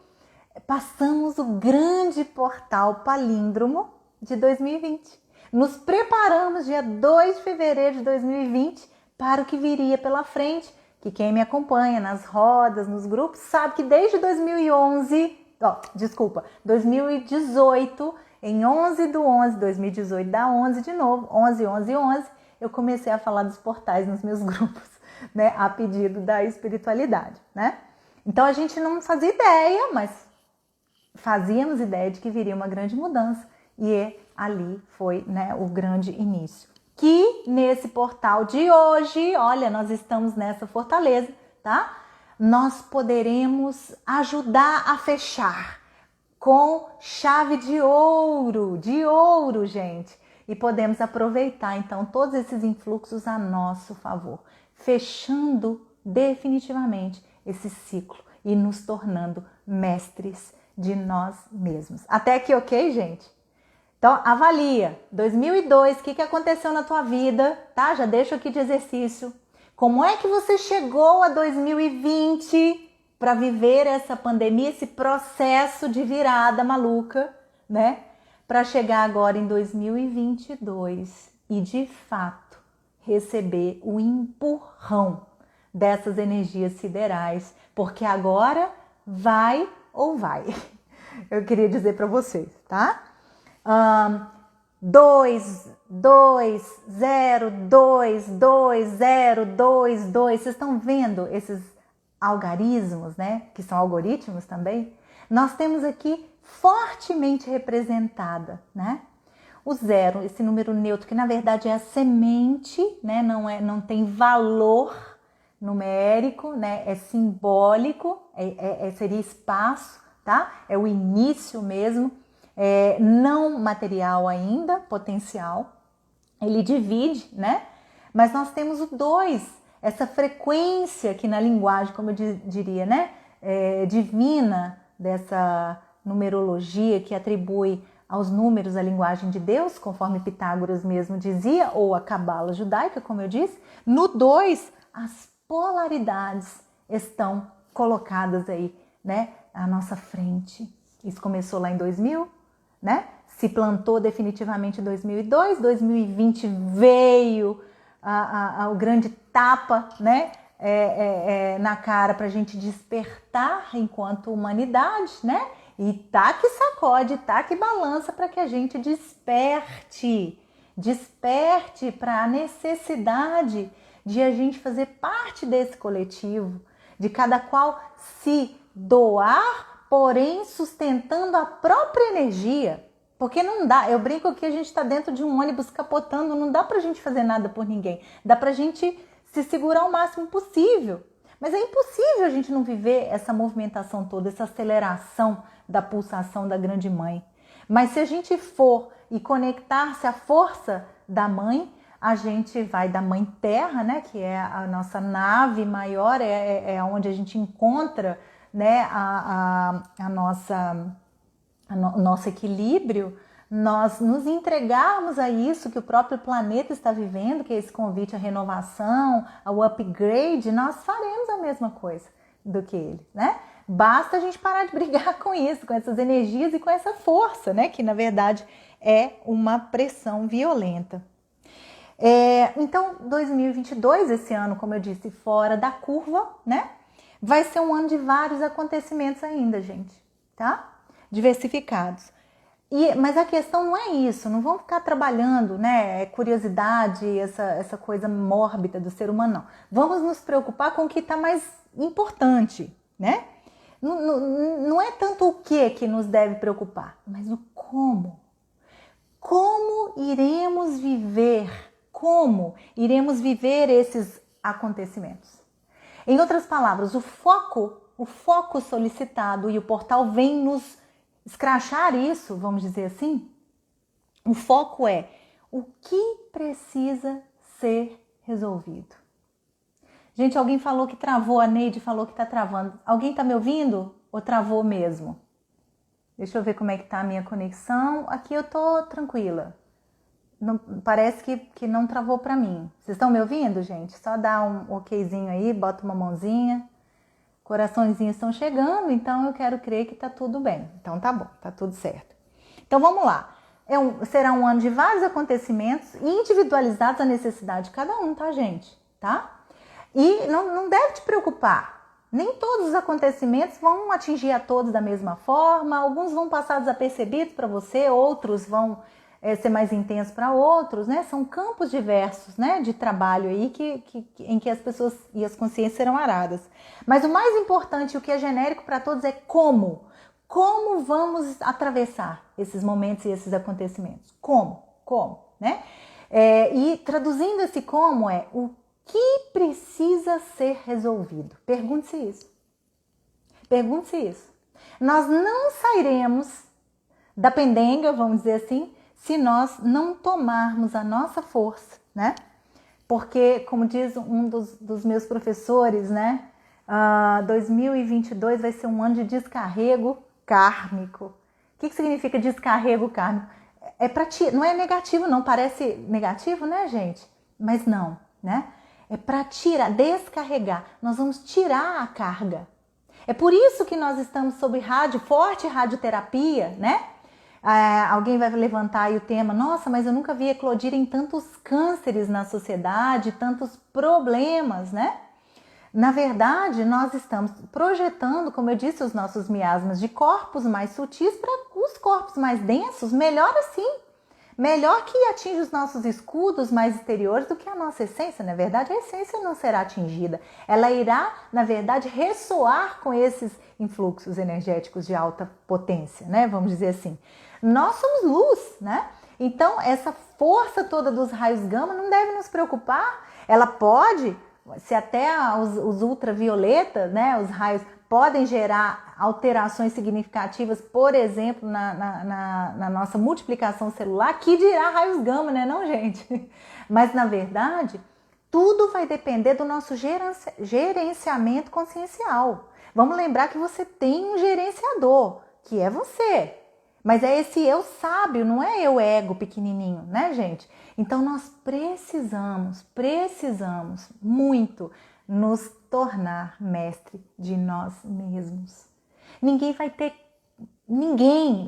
[SPEAKER 1] passamos o grande portal palíndromo de 2020. Nos preparamos dia 2 de fevereiro de 2020 para o que viria pela frente, que quem me acompanha nas rodas, nos grupos, sabe que desde 2018, em 11/11/2018, dá 11 de novo, 11/11/11, eu comecei a falar dos portais nos meus grupos, né, a pedido da espiritualidade, né? Então a gente não fazia ideia, mas fazíamos ideia de que viria uma grande mudança, e ali foi, né, o grande início. Que nesse portal de hoje, olha, nós estamos nessa fortaleza, tá? Nós poderemos ajudar a fechar com chave de ouro, gente. E podemos aproveitar, então, todos esses influxos a nosso favor, fechando definitivamente esse ciclo e nos tornando mestres de nós mesmos. Até aqui, ok, gente? Então, avalia, 2002, o que aconteceu na tua vida, tá? Já deixo aqui de exercício. Como é que você chegou a 2020 para viver essa pandemia, esse processo de virada maluca, né? Para chegar agora em 2022 e, de fato, receber o empurrão dessas energias siderais, porque agora vai ou vai. Eu queria dizer para vocês, tá? 2, 2, 0, 2, 2, 0, 2, 2. Vocês estão vendo esses algarismos, né? Que são algoritmos também. Nós temos aqui fortemente representada, né? O zero, esse número neutro, que na verdade é a semente, né? Não tem valor numérico, né? É simbólico, seria espaço, tá? É o início mesmo, não material ainda, potencial. Ele divide, né? Mas nós temos o 2, essa frequência que na linguagem, como eu diria, né? Divina, dessa numerologia que atribui aos números a linguagem de Deus, conforme Pitágoras mesmo dizia, ou a cabala judaica, como eu disse. No 2, as polaridades estão colocadas aí, né, à nossa frente. Isso começou lá em 2000, né? Se plantou definitivamente em 2002, 2020 veio o grande tapa, né, na cara para a gente despertar enquanto humanidade, né? E tá que sacode, tá que balança para que a gente desperte para a necessidade de a gente fazer parte desse coletivo, de cada qual se doar, porém sustentando a própria energia. Porque não dá, eu brinco que a gente está dentro de um ônibus capotando, não dá pra gente fazer nada por ninguém, dá pra gente se segurar o máximo possível. Mas é impossível a gente não viver essa movimentação toda, essa aceleração da pulsação da grande mãe. Mas se a gente for e conectar-se à força da mãe, a gente vai da mãe terra, né, que é a nossa nave maior, é onde a gente encontra, né, o nosso equilíbrio, nós nos entregarmos a isso que o próprio planeta está vivendo, que é esse convite à renovação, ao upgrade, nós faremos a mesma coisa do que ele, né? Basta a gente parar de brigar com isso, com essas energias e com essa força, né? Que na verdade é uma pressão violenta. Então, 2022, esse ano, como eu disse, fora da curva, né? Vai ser um ano de vários acontecimentos ainda, gente, tá? Diversificados. Mas a questão não é isso, não vamos ficar trabalhando, né, curiosidade, essa coisa mórbida do ser humano, não. Vamos nos preocupar com o que está mais importante, né? Não é tanto o que nos deve preocupar, mas o como. Como iremos viver? Como iremos viver esses acontecimentos? Em outras palavras, o foco solicitado, e o portal vem nos escrachar isso, vamos dizer assim. O foco é o que precisa ser resolvido. Gente, alguém falou que travou, a Neide falou que tá travando. Alguém tá me ouvindo ou travou mesmo? Deixa eu ver como é que tá a minha conexão. Aqui eu tô tranquila. Não, parece que não travou para mim. Vocês estão me ouvindo, gente? Só dá um okzinho aí, bota uma mãozinha. Coraçõezinhos estão chegando, então eu quero crer que tá tudo bem. Então tá bom, tá tudo certo. Então vamos lá. Será um ano de vários acontecimentos individualizados à necessidade de cada um, tá, gente? Tá? E não deve te preocupar. Nem todos os acontecimentos vão atingir a todos da mesma forma. Alguns vão passar desapercebidos para você, outros vão ser mais intensos para outros, né? São campos diversos, né, de trabalho aí em que as pessoas e as consciências serão aradas. Mas o mais importante, o que é genérico para todos, é como. Como vamos atravessar esses momentos e esses acontecimentos? Como, né? E traduzindo esse como o que precisa ser resolvido. Pergunte-se isso. Pergunte-se isso. Nós não sairemos da pendenga, vamos dizer assim, se nós não tomarmos a nossa força, né? Porque, como diz um dos meus professores, né? 2022 vai ser um ano de descarrego kármico. O que significa descarrego kármico? Não é negativo, não. Parece negativo, né, gente? Mas não, né? É para descarregar. Nós vamos tirar a carga. É por isso que nós estamos sob forte radioterapia, né? Alguém vai levantar aí o tema, nossa, mas eu nunca vi eclodirem tantos cânceres na sociedade, tantos problemas, né? Na verdade, nós estamos projetando, como eu disse, os nossos miasmas de corpos mais sutis para os corpos mais densos, melhor assim. melhor que atinge os nossos escudos mais exteriores do que a nossa essência. Na verdade, a essência não será atingida. Ela irá, na verdade, ressoar com esses influxos energéticos de alta potência, né? Vamos dizer assim. Nós somos luz, né? Então, essa força toda dos raios gama não deve nos preocupar. Ela pode, se até os ultravioletas, né, os raios, podem gerar alterações significativas, por exemplo, na nossa multiplicação celular, que dirá raios gama, né, não, gente? Mas, na verdade, tudo vai depender do nosso gerenciamento consciencial. Vamos lembrar que você tem um gerenciador, que é você. Mas é esse eu sábio, não é eu ego pequenininho, né, gente? Então nós precisamos muito nos tornar mestre de nós mesmos. Ninguém vai ter,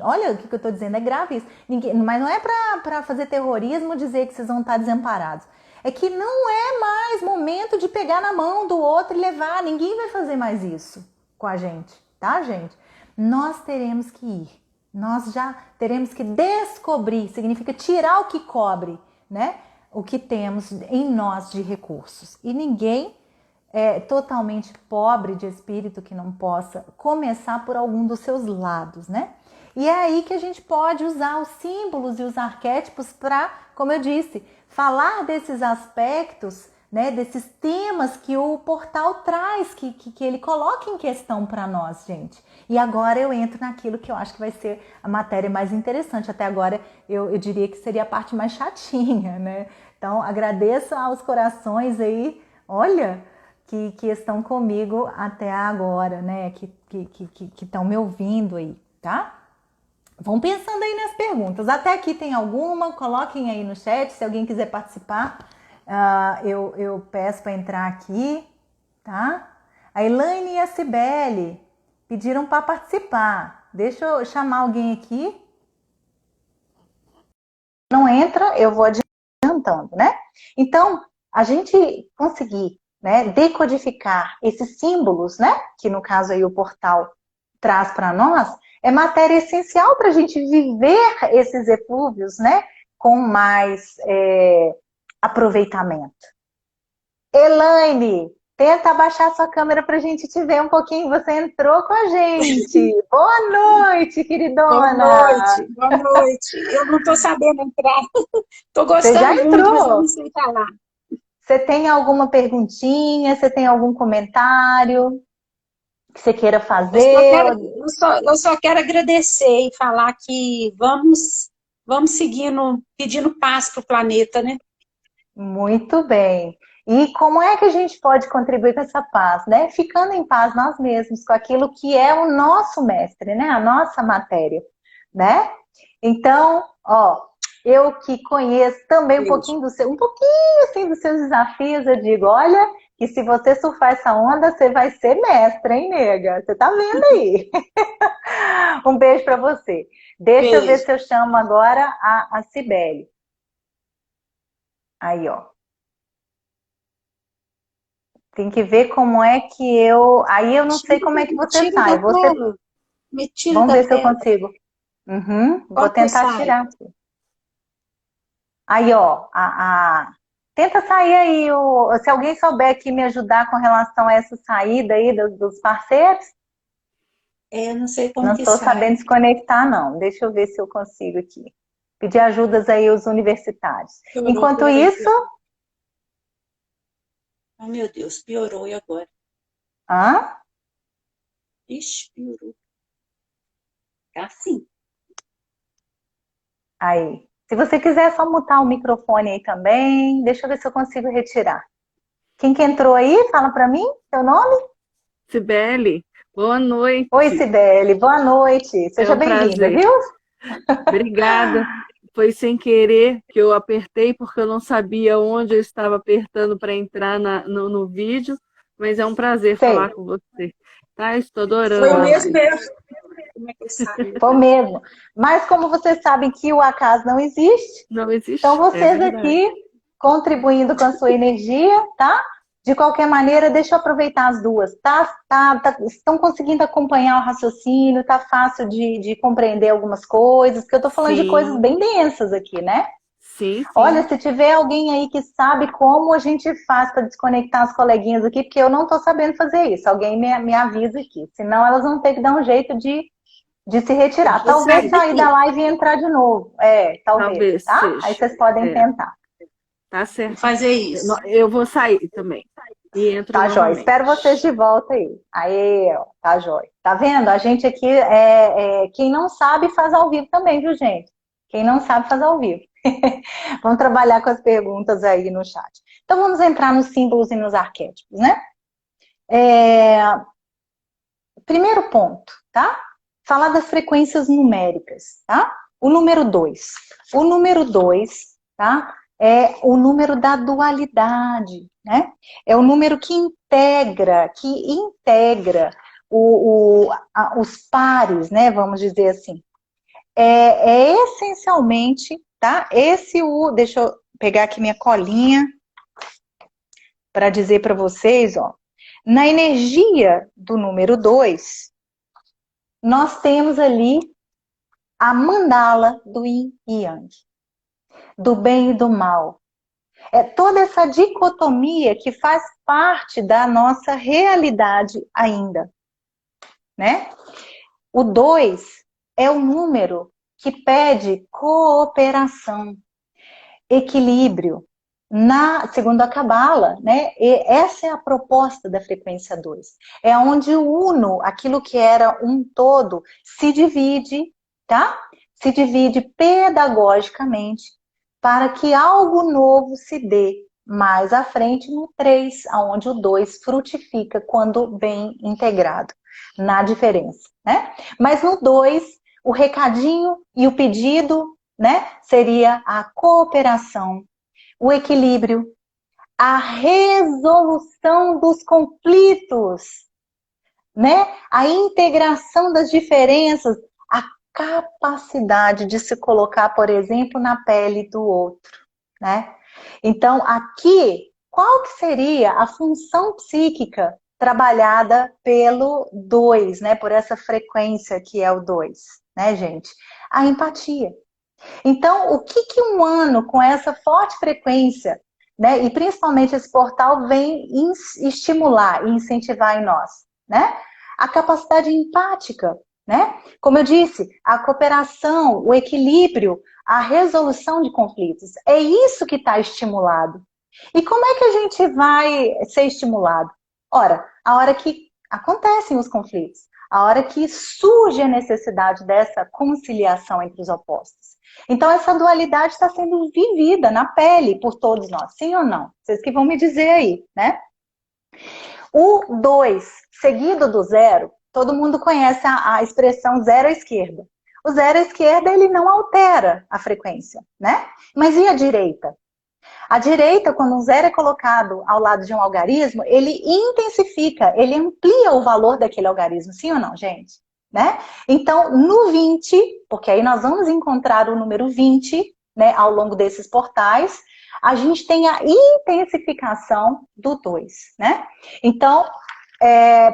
[SPEAKER 1] olha o que eu estou dizendo, é grave isso. Mas não é para fazer terrorismo dizer que vocês vão estar desamparados. É que não é mais momento de pegar na mão do outro e levar. Ninguém vai fazer mais isso com a gente, tá, gente? Nós teremos que ir. Nós já teremos que descobrir, significa tirar o que cobre, né? O que temos em nós de recursos. E ninguém é totalmente pobre de espírito que não possa começar por algum dos seus lados, né? E é aí que a gente pode usar os símbolos e os arquétipos para, como eu disse, falar desses aspectos, né, desses temas que o portal traz, que ele coloca em questão para nós, gente. E agora eu entro naquilo que eu acho que vai ser a matéria mais interessante. Até agora eu diria que seria a parte mais chatinha, né? Então agradeço aos corações aí, olha, que estão comigo até agora, né? Que estão me ouvindo aí, tá? Vão pensando aí nas perguntas. Até aqui tem alguma? Coloquem aí no chat se alguém quiser participar. Eu peço para entrar aqui, tá? A Elaine e a Cibele pediram para participar. Deixa eu chamar alguém aqui. Não entra, eu vou adiantando, né? Então, a gente conseguir, né, decodificar esses símbolos, né? Que no caso aí o portal traz para nós, é matéria essencial para a gente viver esses eflúvios, né? Com mais aproveitamento. Elaine, tenta abaixar sua câmera para a gente te ver um pouquinho. Você entrou com a gente. Boa noite, queridona.
[SPEAKER 2] Boa noite. Eu não estou sabendo entrar. Estou gostando
[SPEAKER 1] Você já
[SPEAKER 2] muito,
[SPEAKER 1] entrou.
[SPEAKER 2] mas eu não sei falar.
[SPEAKER 1] Você tem alguma perguntinha? Você tem algum comentário que você queira fazer?
[SPEAKER 2] Eu só quero agradecer e falar que vamos seguindo, pedindo paz para o planeta, né?
[SPEAKER 1] Muito bem. E como é que a gente pode contribuir com essa paz, né? Ficando em paz nós mesmos, com aquilo que é o nosso mestre, né? A nossa matéria, né? Então, ó, eu que conheço também um pouquinho assim dos seus desafios, eu digo, olha, que se você surfar essa onda, você vai ser mestre, hein, nega? Você tá vendo aí? Um beijo para você. Deixa eu ver se eu chamo agora a Cibele. Aí, ó. Tem que ver como é que eu... Aí eu não sei como é que você sai. Vamos ver se eu consigo. Vou tentar tirar. Aí, ó. Tenta sair aí. Se alguém souber aqui me ajudar com relação a essa saída aí dos parceiros.
[SPEAKER 2] Eu não sei como
[SPEAKER 1] não
[SPEAKER 2] que
[SPEAKER 1] estou
[SPEAKER 2] sai.
[SPEAKER 1] sabendo desconectar, não. Deixa eu ver se eu consigo aqui. Pedir ajudas aí aos universitários. Enquanto isso...
[SPEAKER 2] Oh, meu Deus, piorou, e agora?
[SPEAKER 1] Hã?
[SPEAKER 2] Ixi, piorou. Tá assim.
[SPEAKER 1] Aí. Se você quiser só mutar o microfone aí também, deixa eu ver se eu consigo retirar. Quem que entrou aí? Fala pra mim, seu nome?
[SPEAKER 3] Cibele, boa noite.
[SPEAKER 1] Oi, Cibele, boa noite. Seja bem-vinda, viu?
[SPEAKER 3] Obrigada. Foi sem querer que eu apertei, porque eu não sabia onde eu estava apertando para entrar no vídeo, mas é um prazer falar com você. Tá? Estou adorando.
[SPEAKER 2] Foi o mesmo mesmo. Como é que eu saio?
[SPEAKER 1] Foi mesmo. Mas como vocês sabem que o acaso não existe,
[SPEAKER 3] não existe.
[SPEAKER 1] Então vocês aqui contribuindo com a sua energia, tá? De qualquer maneira, deixa eu aproveitar as duas. Estão conseguindo acompanhar o raciocínio, tá fácil de compreender algumas coisas, porque eu tô falando de coisas
[SPEAKER 3] Sim,
[SPEAKER 1] bem densas aqui, né?
[SPEAKER 3] sim,
[SPEAKER 1] Olha,
[SPEAKER 3] sim.
[SPEAKER 1] se tiver alguém aí que sabe como a gente faz para desconectar as coleguinhas aqui, porque eu não estou sabendo fazer isso. Alguém me avisa aqui. Senão elas vão ter que dar um jeito de se retirar.
[SPEAKER 3] Você
[SPEAKER 1] Talvez sair da live e entrar de novo. Talvez,
[SPEAKER 3] talvez
[SPEAKER 1] tá? Aí
[SPEAKER 3] seja.
[SPEAKER 1] vocês podem
[SPEAKER 3] É,
[SPEAKER 1] tentar.
[SPEAKER 3] tá
[SPEAKER 2] Vou
[SPEAKER 3] certo.
[SPEAKER 2] fazer isso.
[SPEAKER 3] Eu vou sair também. E entro
[SPEAKER 1] Tá, jóia.
[SPEAKER 3] novamente.
[SPEAKER 1] Espero vocês de volta aí. Aí, ó, tá, jóia. Tá vendo? A gente aqui, quem não sabe faz ao vivo também, viu, gente? Quem não sabe faz ao vivo. Vamos trabalhar com as perguntas aí no chat. Então, vamos entrar nos símbolos e nos arquétipos, né? Primeiro ponto, tá? Falar das frequências numéricas, tá? O número 2. O número 2, tá? É o número da dualidade, né? É o número que integra os pares, né? Vamos dizer assim. É essencialmente, tá? Deixa eu pegar aqui minha colinha para dizer para vocês, ó. Na energia do número 2, nós temos ali a mandala do yin e yang, do bem e do mal. É toda essa dicotomia que faz parte da nossa realidade ainda, né? O 2 é o número que pede cooperação, equilíbrio. Segundo a Cabala, né? E essa é a proposta da frequência 2. É onde o uno, aquilo que era um todo, se divide, tá? Se divide pedagogicamente para que algo novo se dê mais à frente no 3, onde o 2 frutifica quando bem integrado, na diferença, né? Mas no 2, o recadinho e o pedido, né, seria a cooperação, o equilíbrio, a resolução dos conflitos, né? A integração das diferenças, a capacidade de se colocar, por exemplo, na pele do outro, né? Então, aqui, qual que seria a função psíquica trabalhada pelo 2, né? Por essa frequência que é o 2, né, gente? A empatia. Então, o que um ano com essa forte frequência, né, e principalmente esse portal vem estimular e incentivar em nós, né? A capacidade empática, né? Como eu disse, a cooperação, o equilíbrio, a resolução de conflitos. É isso que está estimulado. E como é que a gente vai ser estimulado? Ora, a hora que acontecem os conflitos, a hora que surge a necessidade dessa conciliação entre os opostos. Então, essa dualidade está sendo vivida na pele por todos nós, sim ou não? Vocês que vão me dizer aí, né? O 2, seguido do 0, todo mundo conhece a expressão 0 à esquerda. O 0 à esquerda, ele não altera a frequência, né? Mas e a direita? A direita, quando um 0 é colocado ao lado de um algarismo, ele intensifica, ele amplia o valor daquele algarismo, sim ou não, gente? Né? Então, no 20, porque aí nós vamos encontrar o número 20, né, ao longo desses portais, a gente tem a intensificação do 2, né? Então,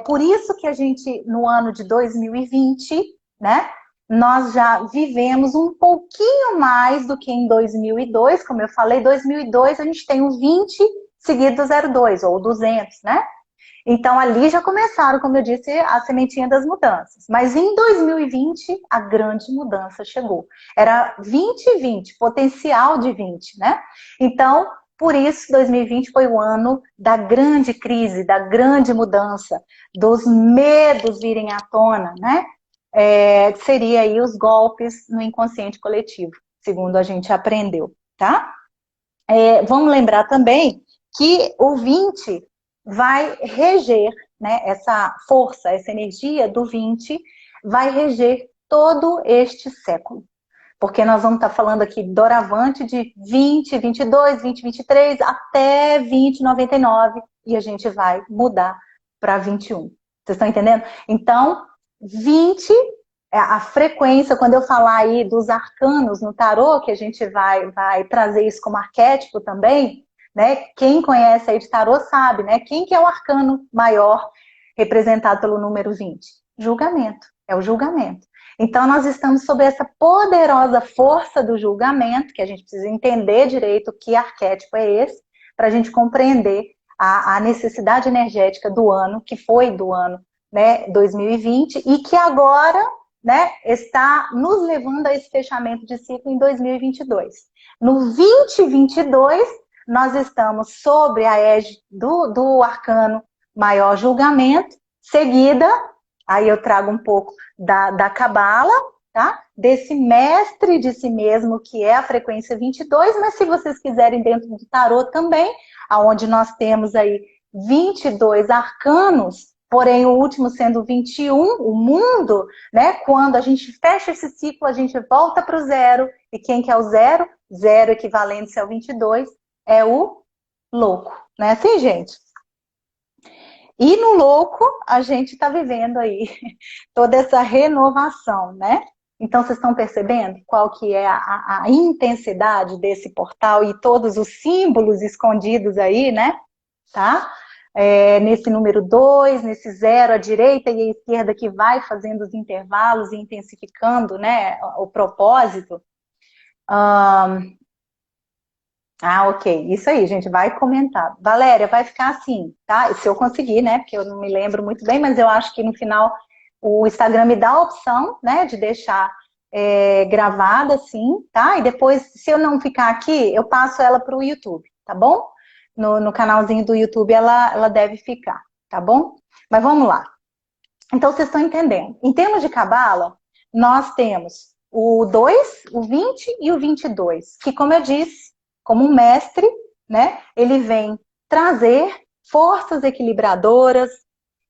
[SPEAKER 1] por isso que a gente, no ano de 2020, né, nós já vivemos um pouquinho mais do que em 2002, como eu falei, 2002 a gente tem o 20 seguido do 02, ou 200, né? Então, ali já começaram, como eu disse, a sementinha das mudanças. Mas em 2020, a grande mudança chegou. Era 20 e 20, potencial de 20, né? Então, por isso, 2020 foi o ano da grande crise, da grande mudança, dos medos virem à tona, né? Seria aí os golpes no inconsciente coletivo, segundo a gente aprendeu, tá? Vamos lembrar também que o 20 vai reger, né, essa força, essa energia do 20 vai reger todo este século. Porque nós vamos estar falando aqui doravante de 20, 22, 20, 23 até 20, 99 e a gente vai mudar para 21. Vocês estão entendendo? Então, 20 é a frequência, quando eu falar aí dos arcanos no tarô, que a gente vai trazer isso como arquétipo também, né? Quem conhece aí de tarô sabe, né? Quem que é o arcano maior representado pelo número 20? Julgamento, é o julgamento. Então, nós estamos sob essa poderosa força do julgamento, que a gente precisa entender direito que arquétipo é esse, para a gente compreender a necessidade energética do ano, que foi do ano, né, 2020, e que agora, né, está nos levando a esse fechamento de ciclo em 2022. No 2022, nós estamos sobre a égide do arcano maior julgamento, seguida, aí eu trago um pouco da Cabala, tá? Desse mestre de si mesmo, que é a frequência 22, mas se vocês quiserem dentro do tarô também, aonde nós temos aí 22 arcanos, porém o último sendo 21, o mundo, né? Quando a gente fecha esse ciclo, a gente volta para o zero, e quem que é o zero? Zero equivalente ao 22, é o louco, né? Assim, gente? E no louco, a gente está vivendo aí toda essa renovação, né? Então, vocês estão percebendo qual que é a intensidade desse portal e todos os símbolos escondidos aí, né? Tá? Nesse número 2, nesse 0, a direita e a esquerda que vai fazendo os intervalos e intensificando, né, o propósito. Ok. Isso aí, gente, vai comentar. Valéria, vai ficar assim, tá? Se eu conseguir, né? Porque eu não me lembro muito bem, mas eu acho que no final o Instagram me dá a opção, né, de deixar gravada assim, tá? E depois, se eu não ficar aqui, eu passo ela para o YouTube, tá bom? No canalzinho do YouTube ela deve ficar, tá bom? Mas vamos lá. Então, vocês estão entendendo. Em termos de cabala, nós temos o 2, o 20 e o 22, que, como eu disse, como um mestre, né, ele vem trazer forças equilibradoras,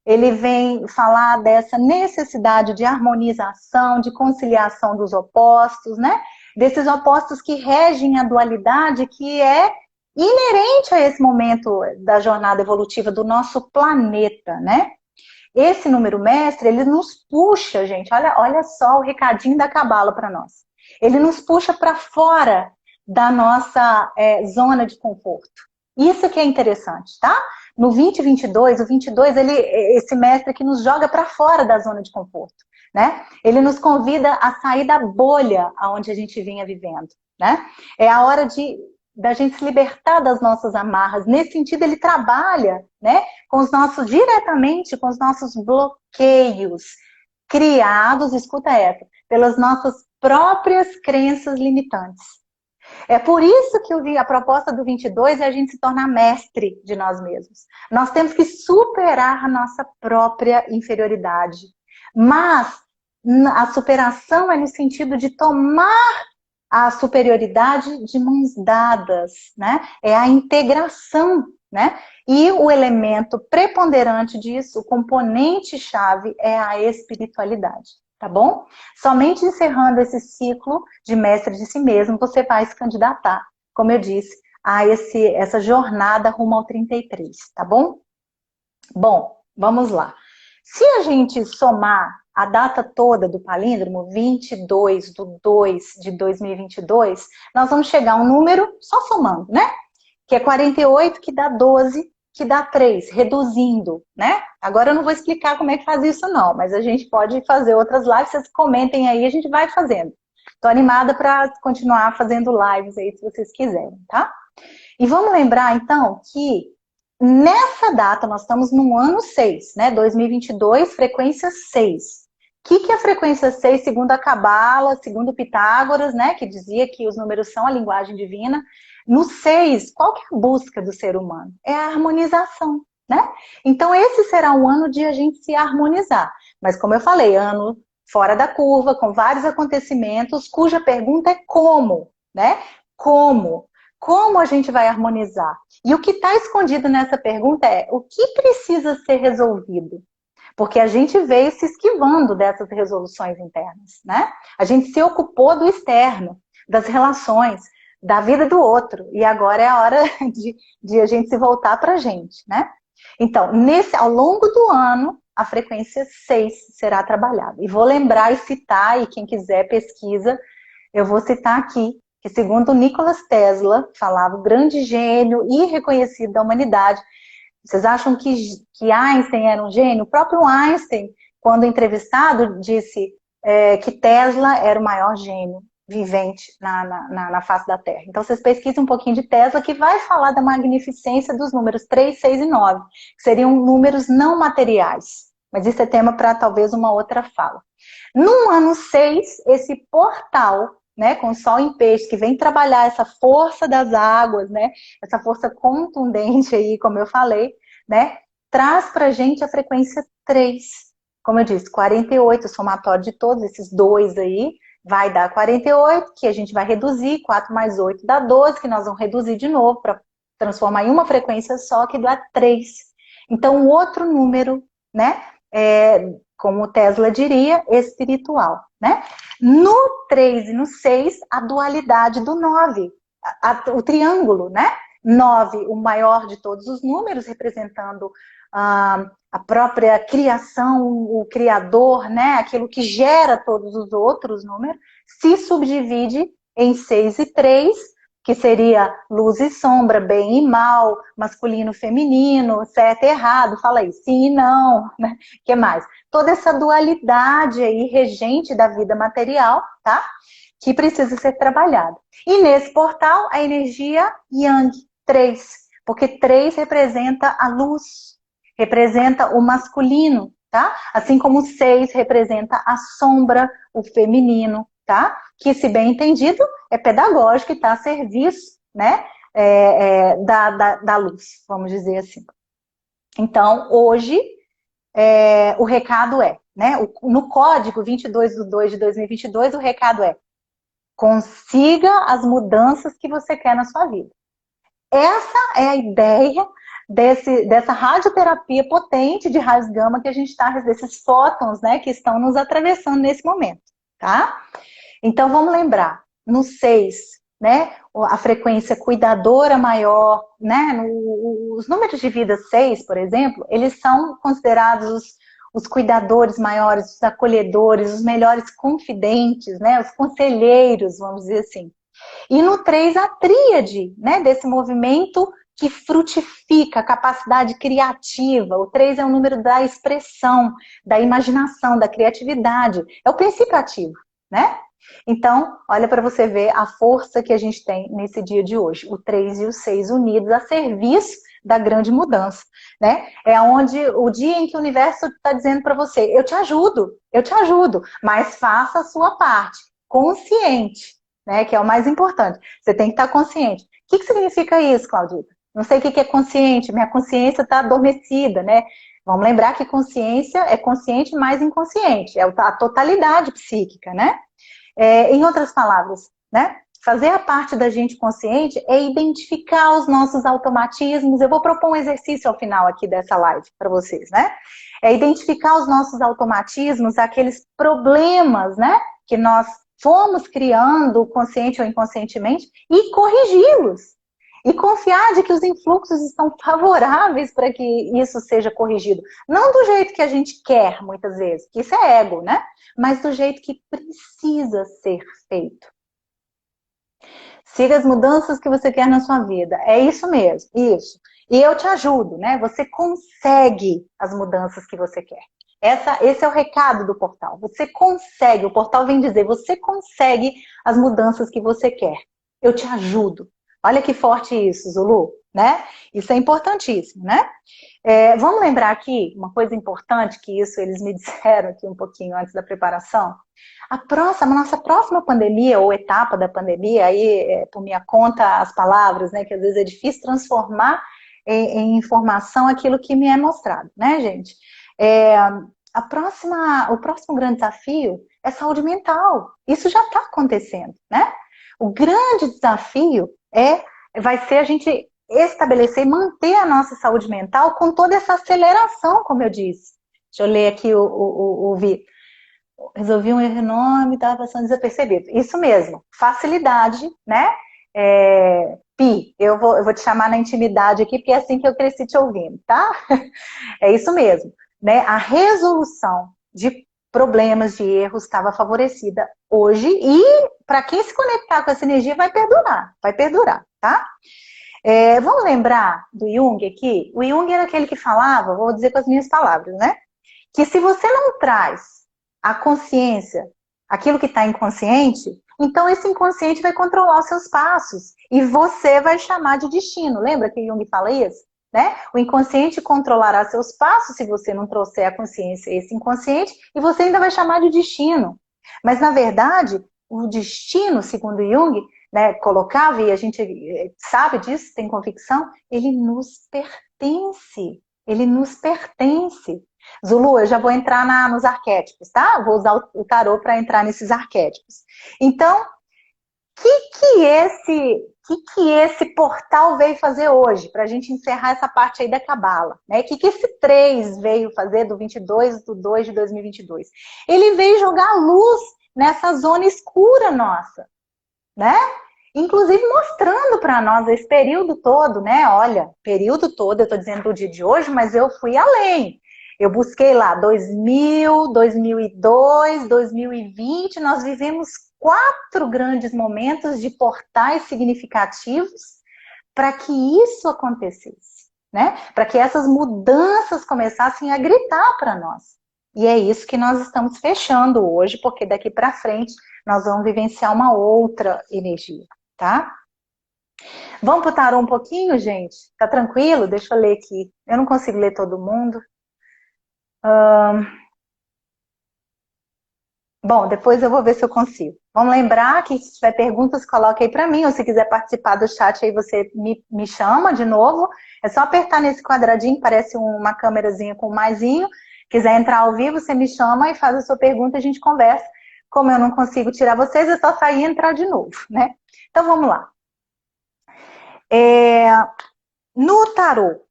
[SPEAKER 1] ele vem falar dessa necessidade de harmonização, de conciliação dos opostos, né, desses opostos que regem a dualidade que é inerente a esse momento da jornada evolutiva do nosso planeta, né. Esse número mestre, ele nos puxa, gente, olha só o recadinho da Cabala para nós. Ele nos puxa para fora da nossa zona de conforto. Isso que é interessante, tá? No 2022, o 22, esse mestre que nos joga para fora da zona de conforto, né? Ele nos convida a sair da bolha aonde a gente vinha vivendo, né? É a hora da gente se libertar das nossas amarras. Nesse sentido, ele trabalha, né, diretamente com os nossos bloqueios criados, escuta essa, pelas nossas próprias crenças limitantes. É por isso que a proposta do 22 é a gente se tornar mestre de nós mesmos. Nós temos que superar a nossa própria inferioridade. Mas a superação é no sentido de tomar a superioridade de mãos dadas, né? É a integração, né? E o elemento preponderante disso, o componente-chave, é a espiritualidade. Tá bom? Somente encerrando esse ciclo de mestre de si mesmo, você vai se candidatar, como eu disse, a essa jornada rumo ao 33, tá bom? Bom, vamos lá. Se a gente somar a data toda do palíndromo, 22 de 2 de 2022, nós vamos chegar a um número, só somando, né? Que é 48, que dá 12, que dá 3, reduzindo, né? Agora eu não vou explicar como é que faz isso não, mas a gente pode fazer outras lives, vocês comentem aí, a gente vai fazendo. Tô animada para continuar fazendo lives aí, se vocês quiserem, tá? E vamos lembrar, então, que nessa data nós estamos no ano 6, né? 2022, frequência 6. O que é a frequência 6, segundo a Cabala, segundo Pitágoras, né? Que dizia que os números são a linguagem divina. No 6, qual que é a busca do ser humano? É a harmonização, né? Então, esse será um ano de a gente se harmonizar. Mas, como eu falei, ano fora da curva, com vários acontecimentos, cuja pergunta é como, né? Como? Como a gente vai harmonizar? E o que está escondido nessa pergunta é o que precisa ser resolvido? Porque a gente veio se esquivando dessas resoluções internas, né? A gente se ocupou do externo, das relações, da vida do outro. E agora é a hora de a gente se voltar para a gente, né? Então, ao longo do ano, a frequência 6 será trabalhada. E vou lembrar e citar, e quem quiser pesquisa, eu vou citar aqui que segundo Nikola Tesla, falava o grande gênio e reconhecido da humanidade. Vocês acham que Einstein era um gênio? O próprio Einstein, quando entrevistado, disse que Tesla era o maior gênio vivente na face da Terra. Então, vocês pesquisem um pouquinho de Tesla, que vai falar da magnificência dos números 3, 6 e 9, que seriam números não materiais. Mas isso é tema para talvez uma outra fala. No ano 6, esse portal, né, com o Sol em Peixe, que vem trabalhar essa força das águas, né, essa força contundente aí, como eu falei, né, traz pra gente a frequência 3. Como eu disse, 48, o somatório de todos esses dois aí, vai dar 48, que a gente vai reduzir, 4 mais 8 dá 12, que nós vamos reduzir de novo para transformar em uma frequência só, que dá 3. Então, o outro número, né, como o Tesla diria, espiritual, né? No 3 e no 6, a dualidade do 9, o triângulo, né? 9, o maior de todos os números, representando a própria criação, o criador, né? Aquilo que gera todos os outros números, se subdivide em 6 e 3, que seria luz e sombra, bem e mal, masculino e feminino, certo e errado, fala aí, sim e não, né? O que mais? Toda essa dualidade aí regente da vida material, tá? Que precisa ser trabalhada. E nesse portal, a energia Yang, 3, porque 3 representa a luz, representa o masculino, tá? Assim como o 6 representa a sombra, o feminino, tá? Que, se bem entendido, é pedagógico e está a serviço, né, da luz, vamos dizer assim. Então, hoje, o recado né, no código 22/2/2022, o recado consiga as mudanças que você quer na sua vida. Essa é a ideia dessa radioterapia potente de raios gama que a gente está, desses fótons, né, que estão nos atravessando nesse momento, tá? Então, vamos lembrar, no 6, né, a frequência cuidadora maior, né, os números de vida 6, por exemplo, eles são considerados os cuidadores maiores, os acolhedores, os melhores confidentes, né, os conselheiros, vamos dizer assim. E no 3, a tríade, né, desse movimento que frutifica a capacidade criativa. O 3 é o número da expressão, da imaginação, da criatividade. É o princípio ativo, né? Então, olha para você ver a força que a gente tem nesse dia de hoje. O 3 e o 6 unidos a serviço da grande mudança, né? É onde o dia em que o universo está dizendo para você, eu te ajudo, mas faça a sua parte, consciente, né? Que é o mais importante. Você tem que estar consciente. O que significa isso, Claudita? Não sei o que é consciente, minha consciência está adormecida, né? Vamos lembrar que consciência é consciente mais inconsciente, é a totalidade psíquica, né? Em outras palavras, né? Fazer a parte da gente consciente é identificar os nossos automatismos. Eu vou propor um exercício ao final aqui dessa live para vocês, né? É identificar os nossos automatismos, aqueles problemas, né? Que nós fomos criando, consciente ou inconscientemente, e corrigi-los. E confiar de que os influxos estão favoráveis para que isso seja corrigido. Não do jeito que a gente quer, muitas vezes, que isso é ego, né? Mas do jeito que precisa ser feito. Siga as mudanças que você quer na sua vida. É isso mesmo, isso. E eu te ajudo, né? Você consegue as mudanças que você quer. Esse é o recado do portal. Você consegue, o portal vem dizer, você consegue as mudanças que você quer. Eu te ajudo. Olha que forte isso, Zulu, né? Isso é importantíssimo, né? Vamos lembrar aqui uma coisa importante, que isso eles me disseram aqui um pouquinho antes da preparação. Nossa próxima pandemia, ou etapa da pandemia, aí por minha conta as palavras, né? Que às vezes é difícil transformar em informação aquilo que me é mostrado, né, gente? O próximo grande desafio é saúde mental. Isso já está acontecendo, né? O grande desafio vai ser a gente estabelecer e manter a nossa saúde mental com toda essa aceleração, como eu disse. Deixa eu ler aqui o Vitor. Resolvi um erro enorme, estava passando desapercebido. Isso mesmo, facilidade, né? Pi, eu vou te chamar na intimidade aqui, porque é assim que eu cresci te ouvindo, tá? É isso mesmo, né? A resolução de problemas, de erros, estava favorecida hoje. E para quem se conectar com essa energia, vai perdurar, tá? Vamos lembrar do Jung aqui? O Jung era aquele que falava, vou dizer com as minhas palavras, né? Que se você não traz a consciência, aquilo que está inconsciente, então esse inconsciente vai controlar os seus passos e você vai chamar de destino. Lembra que Jung fala isso? Né? O inconsciente controlará seus passos se você não trouxer a consciência esse inconsciente e você ainda vai chamar de destino. Mas na verdade, o destino, segundo Jung, né, colocava, e a gente sabe disso, tem convicção, ele nos pertence. Ele nos pertence. Zulu, eu já vou entrar nos arquétipos, tá? Vou usar o tarô para entrar nesses arquétipos. Então, o que esse portal veio fazer hoje? Para a gente encerrar essa parte aí da cabala. Né? O que esse 3 veio fazer do 22/2 de 2022? Ele veio jogar luz nessa zona escura nossa. Né? Inclusive mostrando para nós esse período todo, né? Olha, período todo, eu estou dizendo do dia de hoje, mas eu fui além. Eu busquei lá 2000, 2002, 2020, nós vivemos 4 grandes momentos de portais significativos para que isso acontecesse, né? Para que essas mudanças começassem a gritar para nós. E é isso que nós estamos fechando hoje, porque daqui para frente nós vamos vivenciar uma outra energia, tá? Vamos pro tarô um pouquinho, gente? Tá tranquilo? Deixa eu ler aqui. Eu não consigo ler todo mundo. Bom, depois eu vou ver se eu consigo. Vamos lembrar que se tiver perguntas, coloque aí para mim, ou se quiser participar do chat aí, você me chama de novo. É só apertar nesse quadradinho, parece uma câmerazinha com um maisinho. Quiser entrar ao vivo, você me chama e faz a sua pergunta e a gente conversa. Como eu não consigo tirar vocês, é só sair e entrar de novo, né? Então vamos lá. No tarô,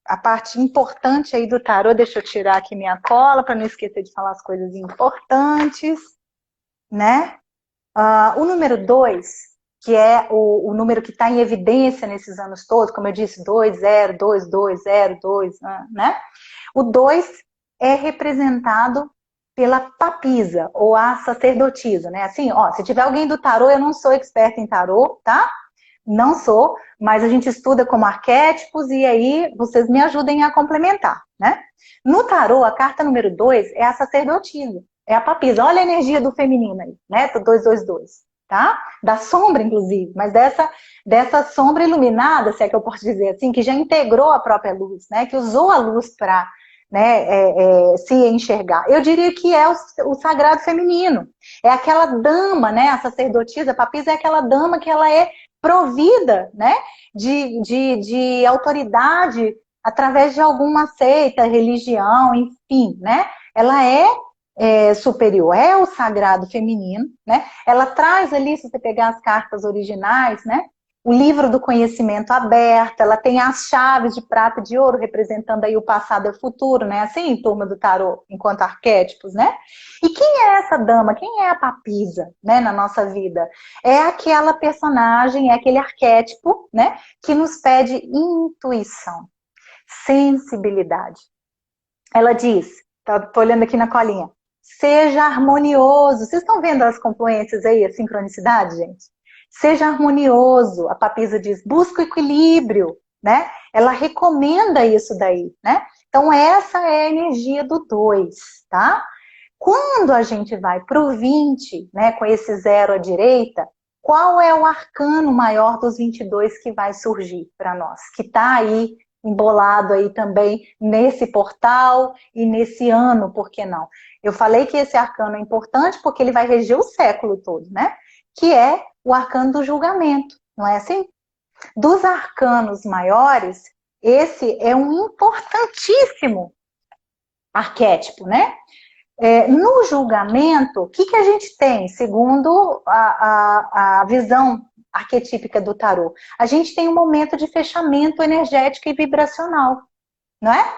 [SPEAKER 1] a parte importante aí do tarô, deixa eu tirar aqui minha cola para não esquecer de falar as coisas importantes, né? O número 2, que é o número que está em evidência nesses anos todos, como eu disse, 202202, né? O 2 é representado pela papisa, ou a sacerdotisa, né? Assim, ó, se tiver alguém do tarô, eu não sou experta em tarô, tá? Não sou, mas a gente estuda como arquétipos e aí vocês me ajudem a complementar, né? No tarô, a carta número 2 é a sacerdotisa, é a papisa. Olha a energia do feminino aí, né? Do 222, tá? Da sombra, inclusive, mas dessa sombra iluminada, se é que eu posso dizer assim, que já integrou a própria luz, né? Que usou a luz para, né, se enxergar. Eu diria que é o sagrado feminino. É aquela dama, né? A sacerdotisa, a papisa é aquela dama que ela é provida, né, de autoridade através de alguma seita, religião, enfim, né? Ela é superior, é o sagrado feminino, né? Ela traz ali, se você pegar as cartas originais, né? O livro do conhecimento aberto, ela tem as chaves de prata e de ouro, representando aí o passado e o futuro, né? Assim, turma do tarô, enquanto arquétipos, né? E quem é essa dama? Quem é a papisa, né, na nossa vida? É aquela personagem, é aquele arquétipo, né, que nos pede intuição, sensibilidade. Ela diz, tô olhando aqui na colinha, seja harmonioso. Vocês estão vendo as confluências aí, a sincronicidade, gente? Seja harmonioso. A papisa diz, busca o equilíbrio, né? Ela recomenda isso daí, né? Então essa é a energia do 2, tá? Quando a gente vai para o 20, né, com esse 0 à direita, qual é o arcano maior dos 22 que vai surgir para nós? Que está aí, embolado aí também nesse portal e nesse ano, por que não? Eu falei que esse arcano é importante porque ele vai reger o século todo, né? Que é o arcano do julgamento, não é assim? Dos arcanos maiores, esse é um importantíssimo arquétipo, né? No julgamento, o que a gente tem, segundo a visão arquetípica do tarô? A gente tem um momento de fechamento energético e vibracional, não é?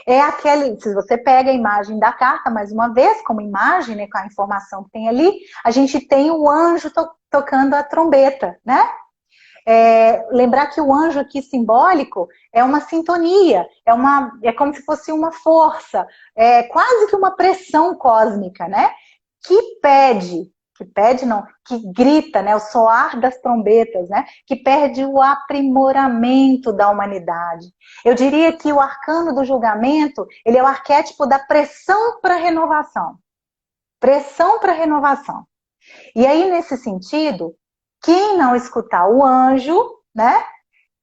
[SPEAKER 1] É aquele, se você pega a imagem da carta, mais uma vez, como imagem, né, com a informação que tem ali, a gente tem o anjo tocando a trombeta, né? lembrar que o anjo aqui simbólico é uma sintonia, é como se fosse uma força, é quase que uma pressão cósmica, né? Que grita, né? O soar das trombetas, né? Que pede o aprimoramento da humanidade. Eu diria que o arcano do julgamento, ele é o arquétipo da pressão para renovação. Pressão para renovação. E aí, nesse sentido, quem não escutar o anjo, né,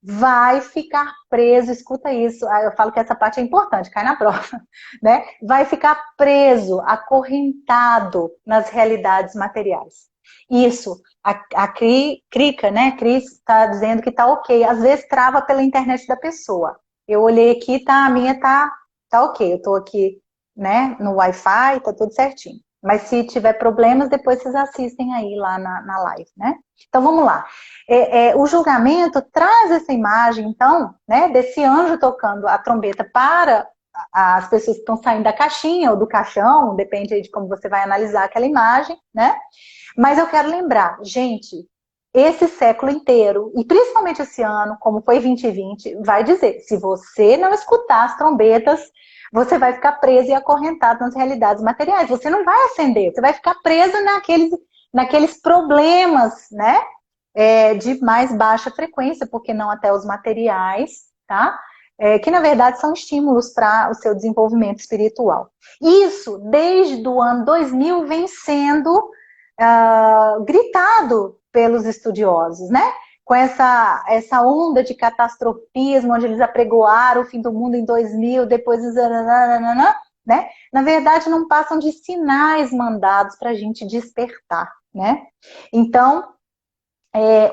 [SPEAKER 1] vai ficar preso, escuta isso, eu falo que essa parte é importante, cai na prova, né? Vai ficar preso, acorrentado nas realidades materiais. Isso, a Krika, né, Cris está dizendo que tá ok, às vezes trava pela internet da pessoa. Eu olhei aqui, a minha tá ok, eu tô aqui, né, no Wi-Fi, tá tudo certinho. Mas se tiver problemas, depois vocês assistem aí lá na live, né? Então vamos lá. O julgamento traz essa imagem, então, né, desse anjo tocando a trombeta para as pessoas que estão saindo da caixinha ou do caixão, depende aí de como você vai analisar aquela imagem, né? Mas eu quero lembrar, gente, esse século inteiro, e principalmente esse ano, como foi 2020, vai dizer, se você não escutar as trombetas, você vai ficar preso e acorrentado nas realidades materiais. Você não vai ascender, você vai ficar preso naqueles problemas, né? De mais baixa frequência, porque não até os materiais, tá? Que na verdade são estímulos para o seu desenvolvimento espiritual. Isso, desde o ano 2000, vem sendo gritado pelos estudiosos, né? Com essa onda de catastrofismo, onde eles apregoaram o fim do mundo em 2000, depois né? Na verdade, não passam de sinais mandados para a gente despertar, né? Então,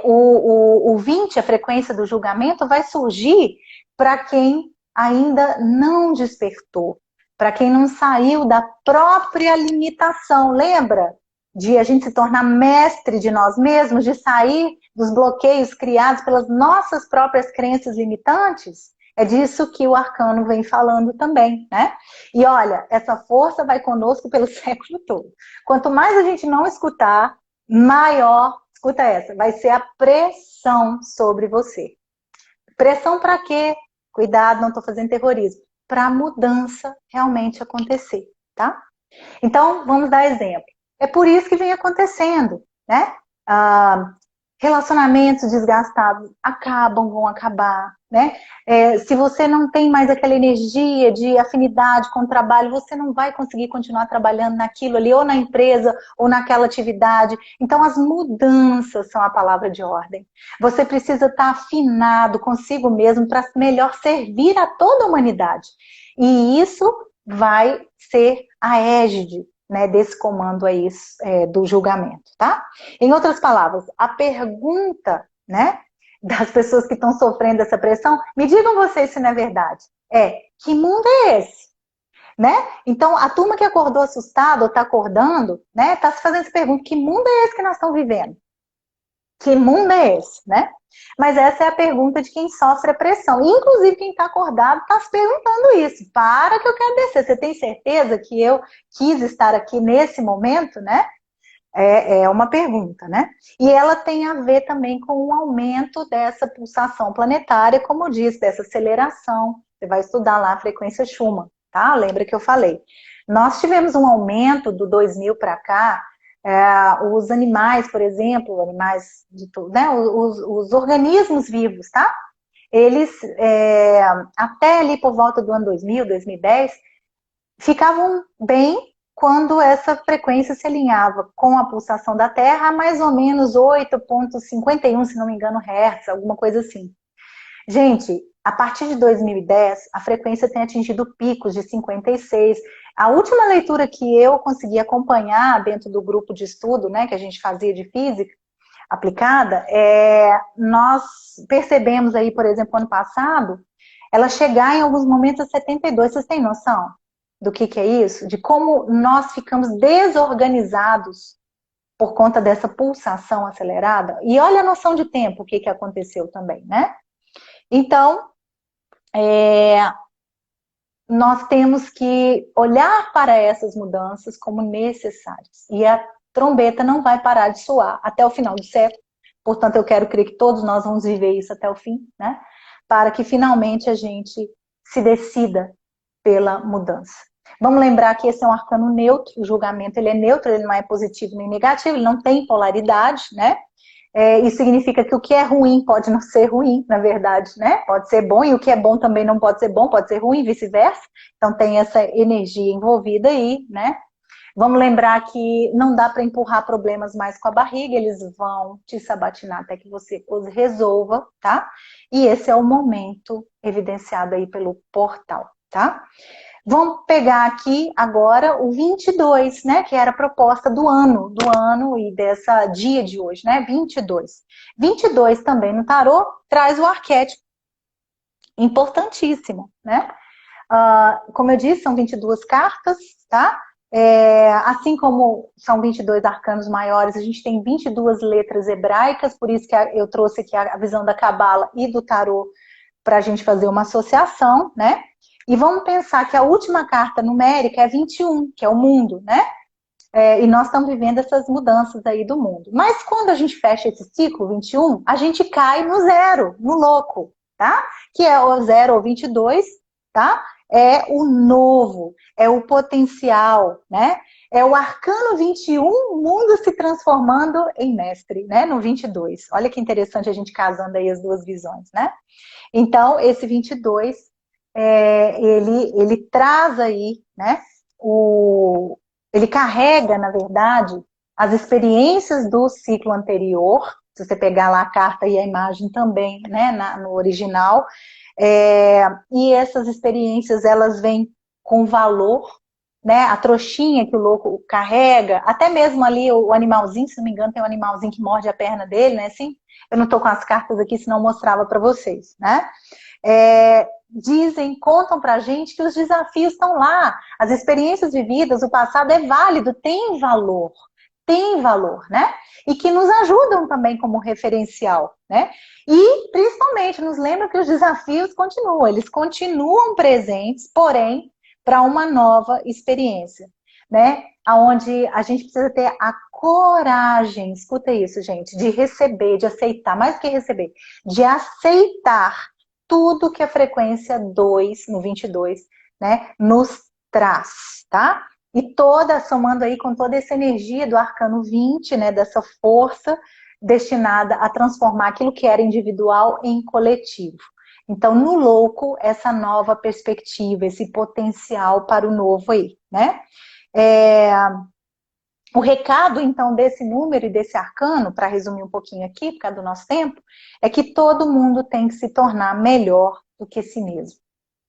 [SPEAKER 1] o 20, a frequência do julgamento, vai surgir para quem ainda não despertou, para quem não saiu da própria limitação. Lembra de a gente se tornar mestre de nós mesmos, de sair dos bloqueios criados pelas nossas próprias crenças limitantes? É disso que o arcano vem falando também, né? E olha, essa força vai conosco pelo século todo. Quanto mais a gente não escutar, maior, escuta essa, vai ser a pressão sobre você. Pressão para quê? Cuidado, não estou fazendo terrorismo. Para a mudança realmente acontecer, tá? Então, vamos dar exemplo. É por isso que vem acontecendo, né? Relacionamentos desgastados vão acabar, né? Se você não tem mais aquela energia de afinidade com o trabalho, você não vai conseguir continuar trabalhando naquilo ali, ou na empresa, ou naquela atividade. Então, as mudanças são a palavra de ordem. Você precisa estar afinado consigo mesmo para melhor servir a toda a humanidade. E isso vai ser a égide, né, desse comando aí do julgamento, tá? Em outras palavras, a pergunta, né, das pessoas que estão sofrendo essa pressão, me digam vocês se não é verdade, que mundo é esse? Né? Então, a turma que acordou assustada ou está acordando, né, está se fazendo essa pergunta, que mundo é esse que nós estamos vivendo? Que mundo é esse, né? Mas essa é a pergunta de quem sofre a pressão. Inclusive, quem está acordado está se perguntando isso. Para que eu quero descer. Você tem certeza que eu quis estar aqui nesse momento, né? É uma pergunta, né? E ela tem a ver também com o aumento dessa pulsação planetária, como eu disse, dessa aceleração. Você vai estudar lá a frequência Schumann, tá? Lembra que eu falei. Nós tivemos um aumento do 2000 para cá. Os animais, por exemplo, animais de tudo, né? Os organismos vivos, tá? Eles, até ali por volta do ano 2000, 2010, ficavam bem quando essa frequência se alinhava com a pulsação da Terra a mais ou menos 8,51, se não me engano, hertz, alguma coisa assim. Gente, a partir de 2010, a frequência tem atingido picos de 56. A última leitura que eu consegui acompanhar dentro do grupo de estudo, né, que a gente fazia de física aplicada, nós percebemos aí, por exemplo, ano passado, ela chegar em alguns momentos a 72. Vocês têm noção do que é isso? De como nós ficamos desorganizados por conta dessa pulsação acelerada? E olha a noção de tempo, o que aconteceu também, né? Então, nós temos que olhar para essas mudanças como necessárias. E a trombeta não vai parar de soar até o final do século, portanto eu quero crer que todos nós vamos viver isso até o fim, né? Para que finalmente a gente se decida pela mudança. Vamos lembrar que esse é um arcano neutro, o julgamento ele é neutro, ele não é positivo nem negativo, ele não tem polaridade, né? Isso significa que o que é ruim pode não ser ruim, na verdade, né? Pode ser bom, e o que é bom também não pode ser bom, pode ser ruim, vice-versa. Então tem essa energia envolvida aí, né? Vamos lembrar que não dá para empurrar problemas mais com a barriga, eles vão te sabatinar até que você os resolva, tá? E esse é o momento evidenciado aí pelo portal, tá? Vamos pegar aqui agora o 22, né, que era a proposta do ano e dessa dia de hoje, né, 22. 22 também no tarô traz o arquétipo, importantíssimo, né? Como eu disse, são 22 cartas, tá? Assim como são 22 arcanos maiores, a gente tem 22 letras hebraicas, por isso que eu trouxe aqui a visão da Cabala e do tarô para a gente fazer uma associação, né? E vamos pensar que a última carta numérica é 21, que é o mundo, né? E nós estamos vivendo essas mudanças aí do mundo. Mas quando a gente fecha esse ciclo, 21, a gente cai no zero, no louco, tá? Que é o 0 ou 22, tá? É o novo, é o potencial, né? É o arcano 21, o mundo se transformando em mestre, né? No 22. Olha que interessante a gente casando aí as duas visões, né? Então, esse 22, ele traz aí, né? Ele carrega, na verdade, as experiências do ciclo anterior. Se você pegar lá a carta e a imagem também, né? No original. E essas experiências, elas vêm com valor, né? A trouxinha que o louco carrega, até mesmo ali o animalzinho, se não me engano, tem um animalzinho que morde a perna dele, né? Assim, eu não estou com as cartas aqui, senão eu mostrava para vocês, né? Contam pra gente que os desafios estão lá, as experiências vividas, o passado é válido, tem valor, né? E que nos ajudam também como referencial, né? E, principalmente, nos lembra que os desafios continuam, eles continuam presentes, porém, para uma nova experiência, né? Onde a gente precisa ter a coragem, escuta isso, gente, de receber, de aceitar, mais do que receber, de aceitar tudo que a frequência 2, no 22, né, nos traz, tá? E somando aí com toda essa energia do arcano 20, né, dessa força destinada a transformar aquilo que era individual em coletivo. Então, no louco, essa nova perspectiva, esse potencial para o novo aí, né? O recado, então, desse número e desse arcano, para resumir um pouquinho aqui, por causa do nosso tempo, é que todo mundo tem que se tornar melhor do que si mesmo.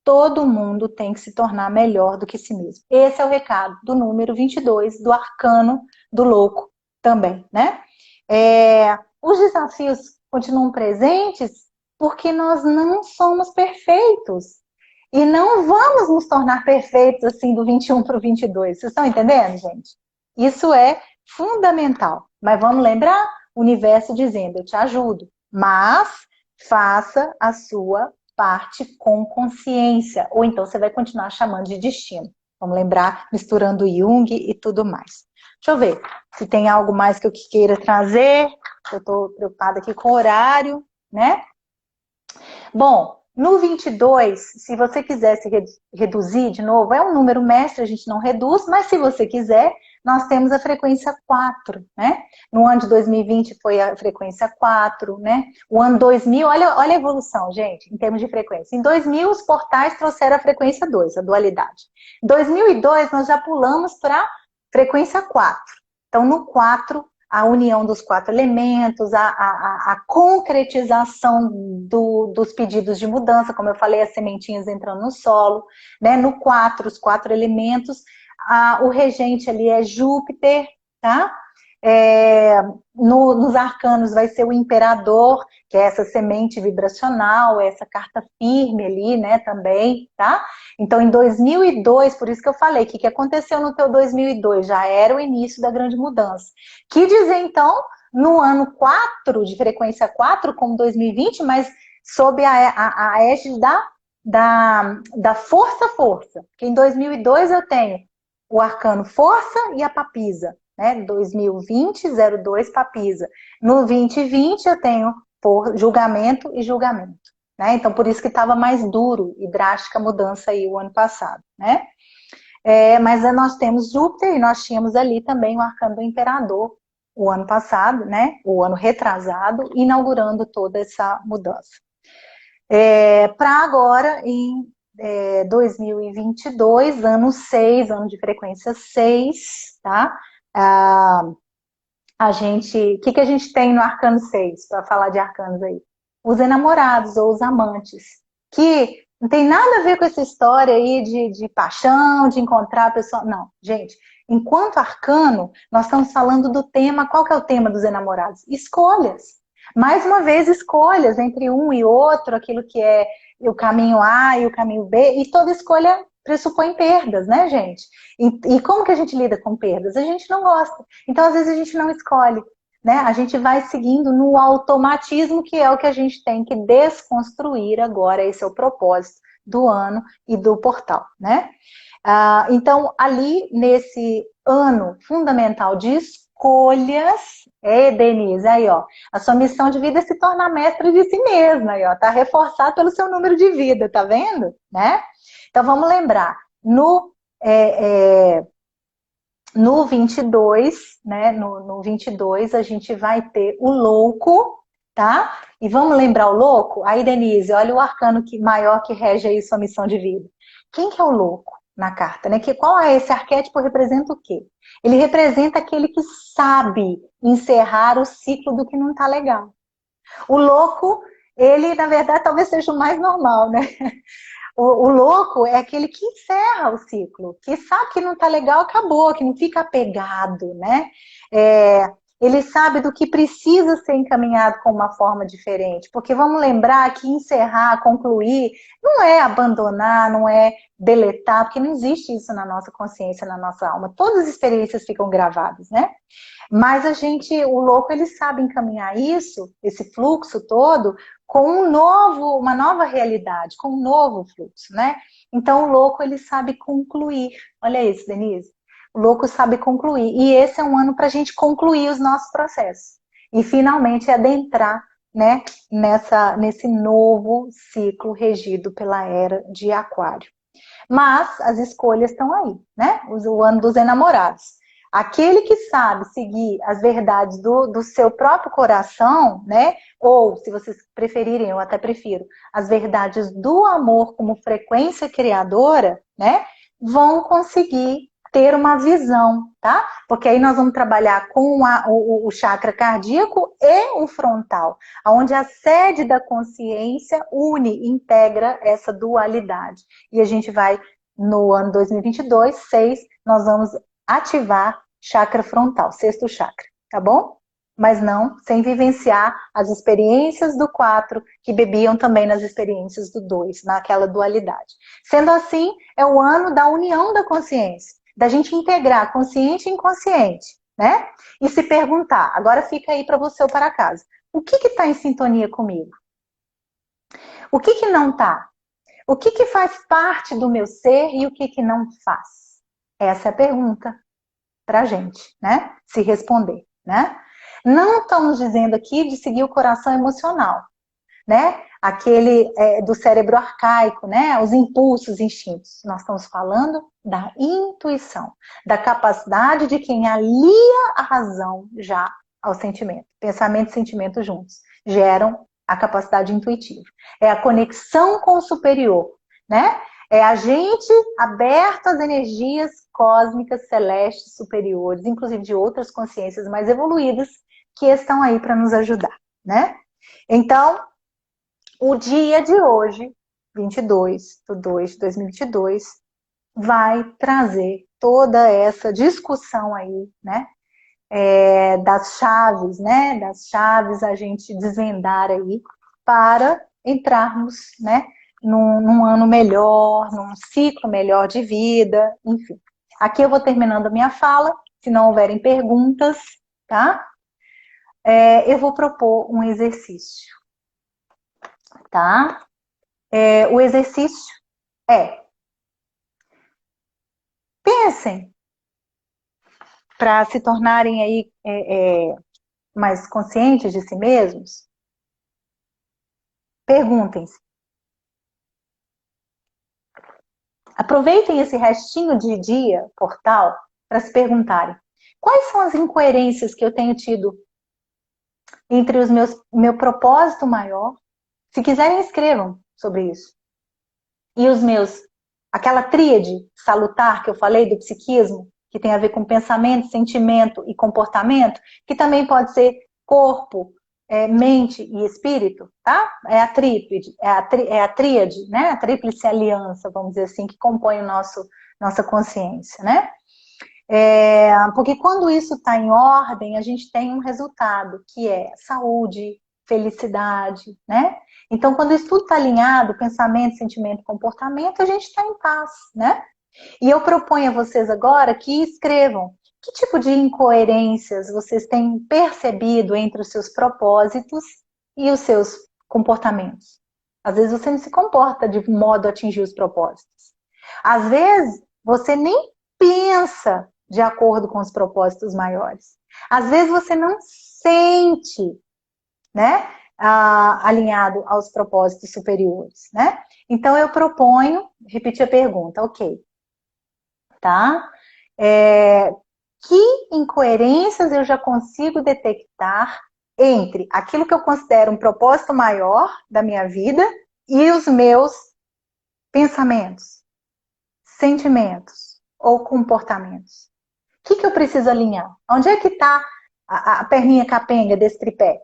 [SPEAKER 1] Todo mundo tem que se tornar melhor do que si mesmo. Esse é o recado do número 22, do arcano do louco também, né? Os desafios continuam presentes porque nós não somos perfeitos. E não vamos nos tornar perfeitos assim do 21 para o 22. Vocês estão entendendo, gente? Isso é fundamental. Mas vamos lembrar? O universo dizendo, eu te ajudo, mas faça a sua parte com consciência. Ou então você vai continuar chamando de destino. Vamos lembrar, misturando Jung e tudo mais. Deixa eu ver se tem algo mais que eu queira trazer. Eu estou preocupada aqui com o horário, né? Bom, no 22, se você quiser se reduzir de novo, é um número mestre, a gente não reduz, mas se você quiser, nós temos a frequência 4, né? No ano de 2020 foi a frequência 4, né? O ano 2000, olha a evolução, gente, em termos de frequência. Em 2000, os portais trouxeram a frequência 2, a dualidade. Em 2002, nós já pulamos para a frequência 4. Então, no 4, a união dos 4 elementos, a concretização dos pedidos de mudança, como eu falei, as sementinhas entrando no solo, né? No 4, os 4 elementos, o regente ali é Júpiter, tá? Nos arcanos vai ser o imperador, que é essa semente vibracional, essa carta firme ali, né, também, tá? Então, em 2002, por isso que eu falei, o que aconteceu no teu 2002? Já era o início da grande mudança. Que dizer, então, no ano 4, de frequência 4, como 2020, mas sob a égide da força. Porque em 2002 eu tenho o arcano força e a papisa. né? 2020, 02 Papisa. No 2020 eu tenho por julgamento e julgamento, né? Então por isso que estava mais duro e drástica a mudança aí o ano passado, né? Mas nós temos Júpiter e nós tínhamos ali também o arcano do imperador o ano passado, né? O ano retrasado, inaugurando toda essa mudança. Para agora, em 2022, ano 6, ano de frequência 6, tá? O que a gente tem no arcano 6, para falar de arcanos aí? Os enamorados ou os amantes, que não tem nada a ver com essa história aí de paixão, de encontrar a pessoa. Não, gente, enquanto arcano, nós estamos falando do tema. Qual que é o tema dos enamorados? Escolhas. Mais uma vez, escolhas entre um e outro, aquilo que é o caminho A e o caminho B, e toda escolha pressupõe perdas, né, gente? E como que a gente lida com perdas? A gente não gosta. Então, às vezes, a gente não escolhe, né? A gente vai seguindo no automatismo, que é o que a gente tem que desconstruir agora. Esse é o propósito do ano e do portal, né? Então, ali, nesse ano fundamental de escolhas, Denise, aí, ó, a sua missão de vida é se tornar mestre de si mesma, aí, ó, tá reforçado pelo seu número de vida, tá vendo? Né? Então, vamos lembrar, no 22, né, no 22, a gente vai ter o louco, tá? E vamos lembrar o louco? Aí, Denise, olha o arcano maior que rege aí sua missão de vida. Quem que é o louco na carta, né? Qual é esse arquétipo? Representa o quê? Ele representa aquele que sabe encerrar o ciclo do que não tá legal. O louco, ele, na verdade, talvez seja o mais normal, né? O louco é aquele que encerra o ciclo, que sabe que não está legal, acabou, que não fica apegado, né? Ele sabe do que precisa ser encaminhado com uma forma diferente, porque vamos lembrar que encerrar, concluir, não é abandonar, não é deletar, porque não existe isso na nossa consciência, na nossa alma. Todas as experiências ficam gravadas, né? Mas o louco, ele sabe encaminhar isso, esse fluxo todo, com uma nova realidade, com um novo fluxo, né? Então, o louco, ele sabe concluir. Olha isso, Denise. O louco sabe concluir. E esse é um ano para a gente concluir os nossos processos. E, finalmente, adentrar, né, nesse novo ciclo regido pela era de Aquário. Mas as escolhas estão aí, né? O ano dos enamorados. Aquele que sabe seguir as verdades do seu próprio coração, né? Ou, se vocês preferirem, eu até prefiro, as verdades do amor como frequência criadora, né? Vão conseguir ter uma visão, tá? Porque aí nós vamos trabalhar com o chakra cardíaco e o frontal, onde a sede da consciência integra essa dualidade. E a gente vai, no ano 2022, 6, nós vamos ativar chakra frontal, sexto chakra, tá bom? Mas não sem vivenciar as experiências do 4, que bebiam também nas experiências do 2, naquela dualidade. Sendo assim, é o ano da união da consciência, da gente integrar consciente e inconsciente, né? E se perguntar, agora fica aí para você ou para casa, o que está em sintonia comigo? O que não está? O que faz parte do meu ser e o que não faz? Essa é a pergunta para a gente, né? Se responder, né? Não estamos dizendo aqui de seguir o coração emocional, né? Aquele do cérebro arcaico, né? Os impulsos, instintos. Nós estamos falando da intuição, da capacidade de quem alia a razão já ao sentimento. Pensamento e sentimento juntos geram a capacidade intuitiva. É a conexão com o superior, né? É a gente aberto às energias cósmicas, celestes, superiores, inclusive de outras consciências mais evoluídas, que estão aí para nos ajudar, né? Então, o dia de hoje, 22/2/2022, vai trazer toda essa discussão aí, né? Das chaves, né? Das chaves a gente desvendar aí para entrarmos, né? Num ano melhor, num ciclo melhor de vida, enfim. Aqui eu vou terminando a minha fala, se não houverem perguntas, tá? Eu vou propor um exercício, tá? O exercício é: pensem, para se tornarem aí mais conscientes de si mesmos, perguntem-se. Aproveitem esse restinho de dia, portal, para se perguntarem: quais são as incoerências que eu tenho tido entre os meu propósito maior? Se quiserem, escrevam sobre isso. E aquela tríade salutar que eu falei do psiquismo, que tem a ver com pensamento, sentimento e comportamento, que também pode ser corpo, mente e espírito, tá? É a tríade, a tríade, né? A tríplice aliança, vamos dizer assim, que compõe nossa consciência, né? Porque quando isso está em ordem, a gente tem um resultado, que é saúde, felicidade, né? Então, quando isso tudo está alinhado, pensamento, sentimento, comportamento, a gente está em paz, né? E eu proponho a vocês agora que escrevam que tipo de incoerências vocês têm percebido entre os seus propósitos e os seus comportamentos. Às vezes você não se comporta de modo a atingir os propósitos. Às vezes você nem pensa de acordo com os propósitos maiores. Às vezes você não sente, né, alinhado aos propósitos superiores, né? Então eu proponho repetir a pergunta, ok? Tá? Que incoerências eu já consigo detectar entre aquilo que eu considero um propósito maior da minha vida e os meus pensamentos, sentimentos ou comportamentos? O que eu preciso alinhar? Onde é que está a perninha capenga desse tripé?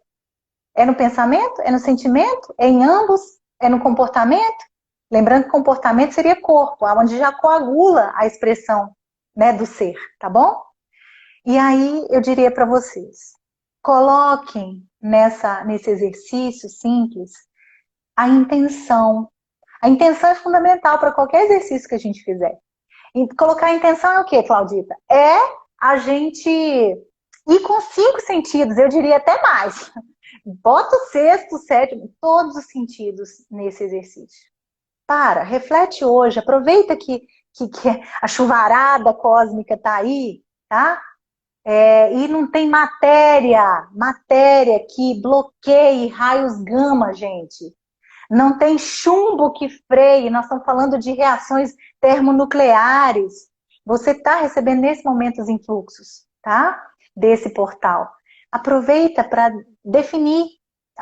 [SPEAKER 1] É no pensamento? É no sentimento? É em ambos? É no comportamento? Lembrando que comportamento seria corpo, onde já coagula a expressão, né, do ser, tá bom? E aí eu diria para vocês, coloquem nesse exercício simples a intenção. A intenção é fundamental para qualquer exercício que a gente fizer. E colocar a intenção é o quê, Claudita? É a gente ir com 5 sentidos, eu diria até mais. Bota o sexto, o sétimo, todos os sentidos nesse exercício. Reflete hoje, aproveita que a chuvarada cósmica tá aí, tá? E não tem matéria que bloqueie raios gama, gente. Não tem chumbo que freie, nós estamos falando de reações termonucleares. Você está recebendo nesse momento os influxos, tá? Desse portal. Aproveita para definir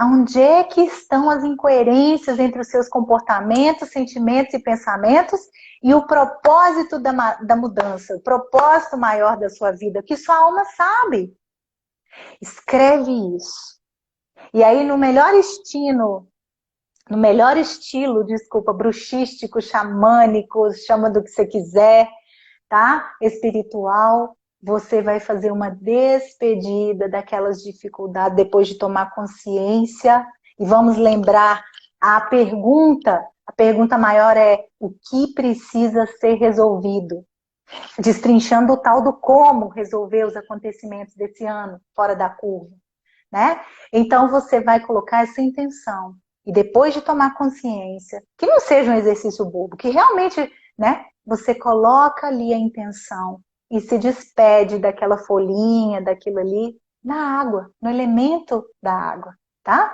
[SPEAKER 1] onde é que estão as incoerências entre os seus comportamentos, sentimentos e pensamentos e o propósito da mudança, o propósito maior da sua vida, que sua alma sabe. Escreve isso. E aí, no melhor estilo, bruxístico, xamânico, chama do que você quiser, tá? Espiritual, você vai fazer uma despedida daquelas dificuldades depois de tomar consciência. E vamos lembrar, a pergunta maior é: o que precisa ser resolvido? Destrinchando o tal do como resolver os acontecimentos desse ano, fora da curva, né? Então você vai colocar essa intenção. E depois de tomar consciência, que não seja um exercício bobo, que realmente, né, você coloca ali a intenção e se despede daquela folhinha, daquilo ali, na água, no elemento da água, tá?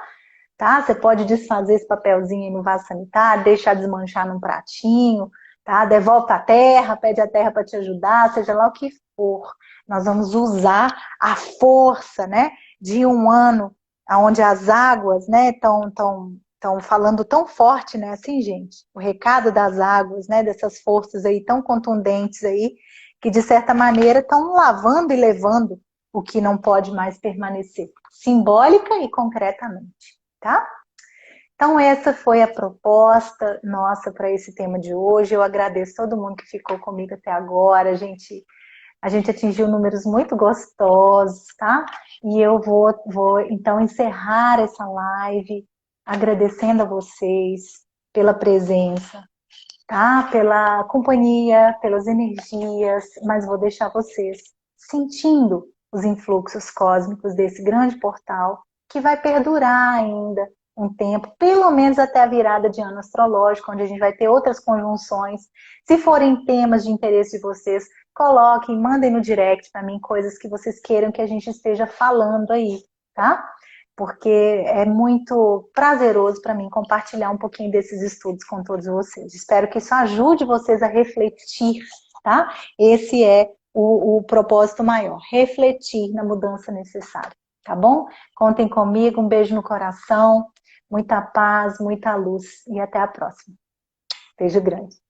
[SPEAKER 1] Você pode desfazer esse papelzinho aí no vaso sanitário, deixar desmanchar num pratinho, tá? Devolve a terra, pede a terra para te ajudar, seja lá o que for. Nós vamos usar a força, né, de um ano onde as águas, né, estão falando tão forte, né, assim, gente, o recado das águas, né, dessas forças aí tão contundentes aí, que de certa maneira estão lavando e levando o que não pode mais permanecer, simbólica e concretamente, tá? Então essa foi a proposta nossa para esse tema de hoje. Eu agradeço todo mundo que ficou comigo até agora. A gente atingiu números muito gostosos, tá? E eu vou então encerrar essa live agradecendo a vocês pela presença, tá? Pela companhia, pelas energias, mas vou deixar vocês sentindo os influxos cósmicos desse grande portal que vai perdurar ainda um tempo, pelo menos até a virada de ano astrológico, onde a gente vai ter outras conjunções. Se forem temas de interesse de vocês, coloquem, mandem no direct para mim coisas que vocês queiram que a gente esteja falando aí, tá? Porque é muito prazeroso para mim compartilhar um pouquinho desses estudos com todos vocês. Espero que isso ajude vocês a refletir, tá? Esse é o propósito maior, refletir na mudança necessária, tá bom? Contem comigo, um beijo no coração, muita paz, muita luz e até a próxima. Beijo grande.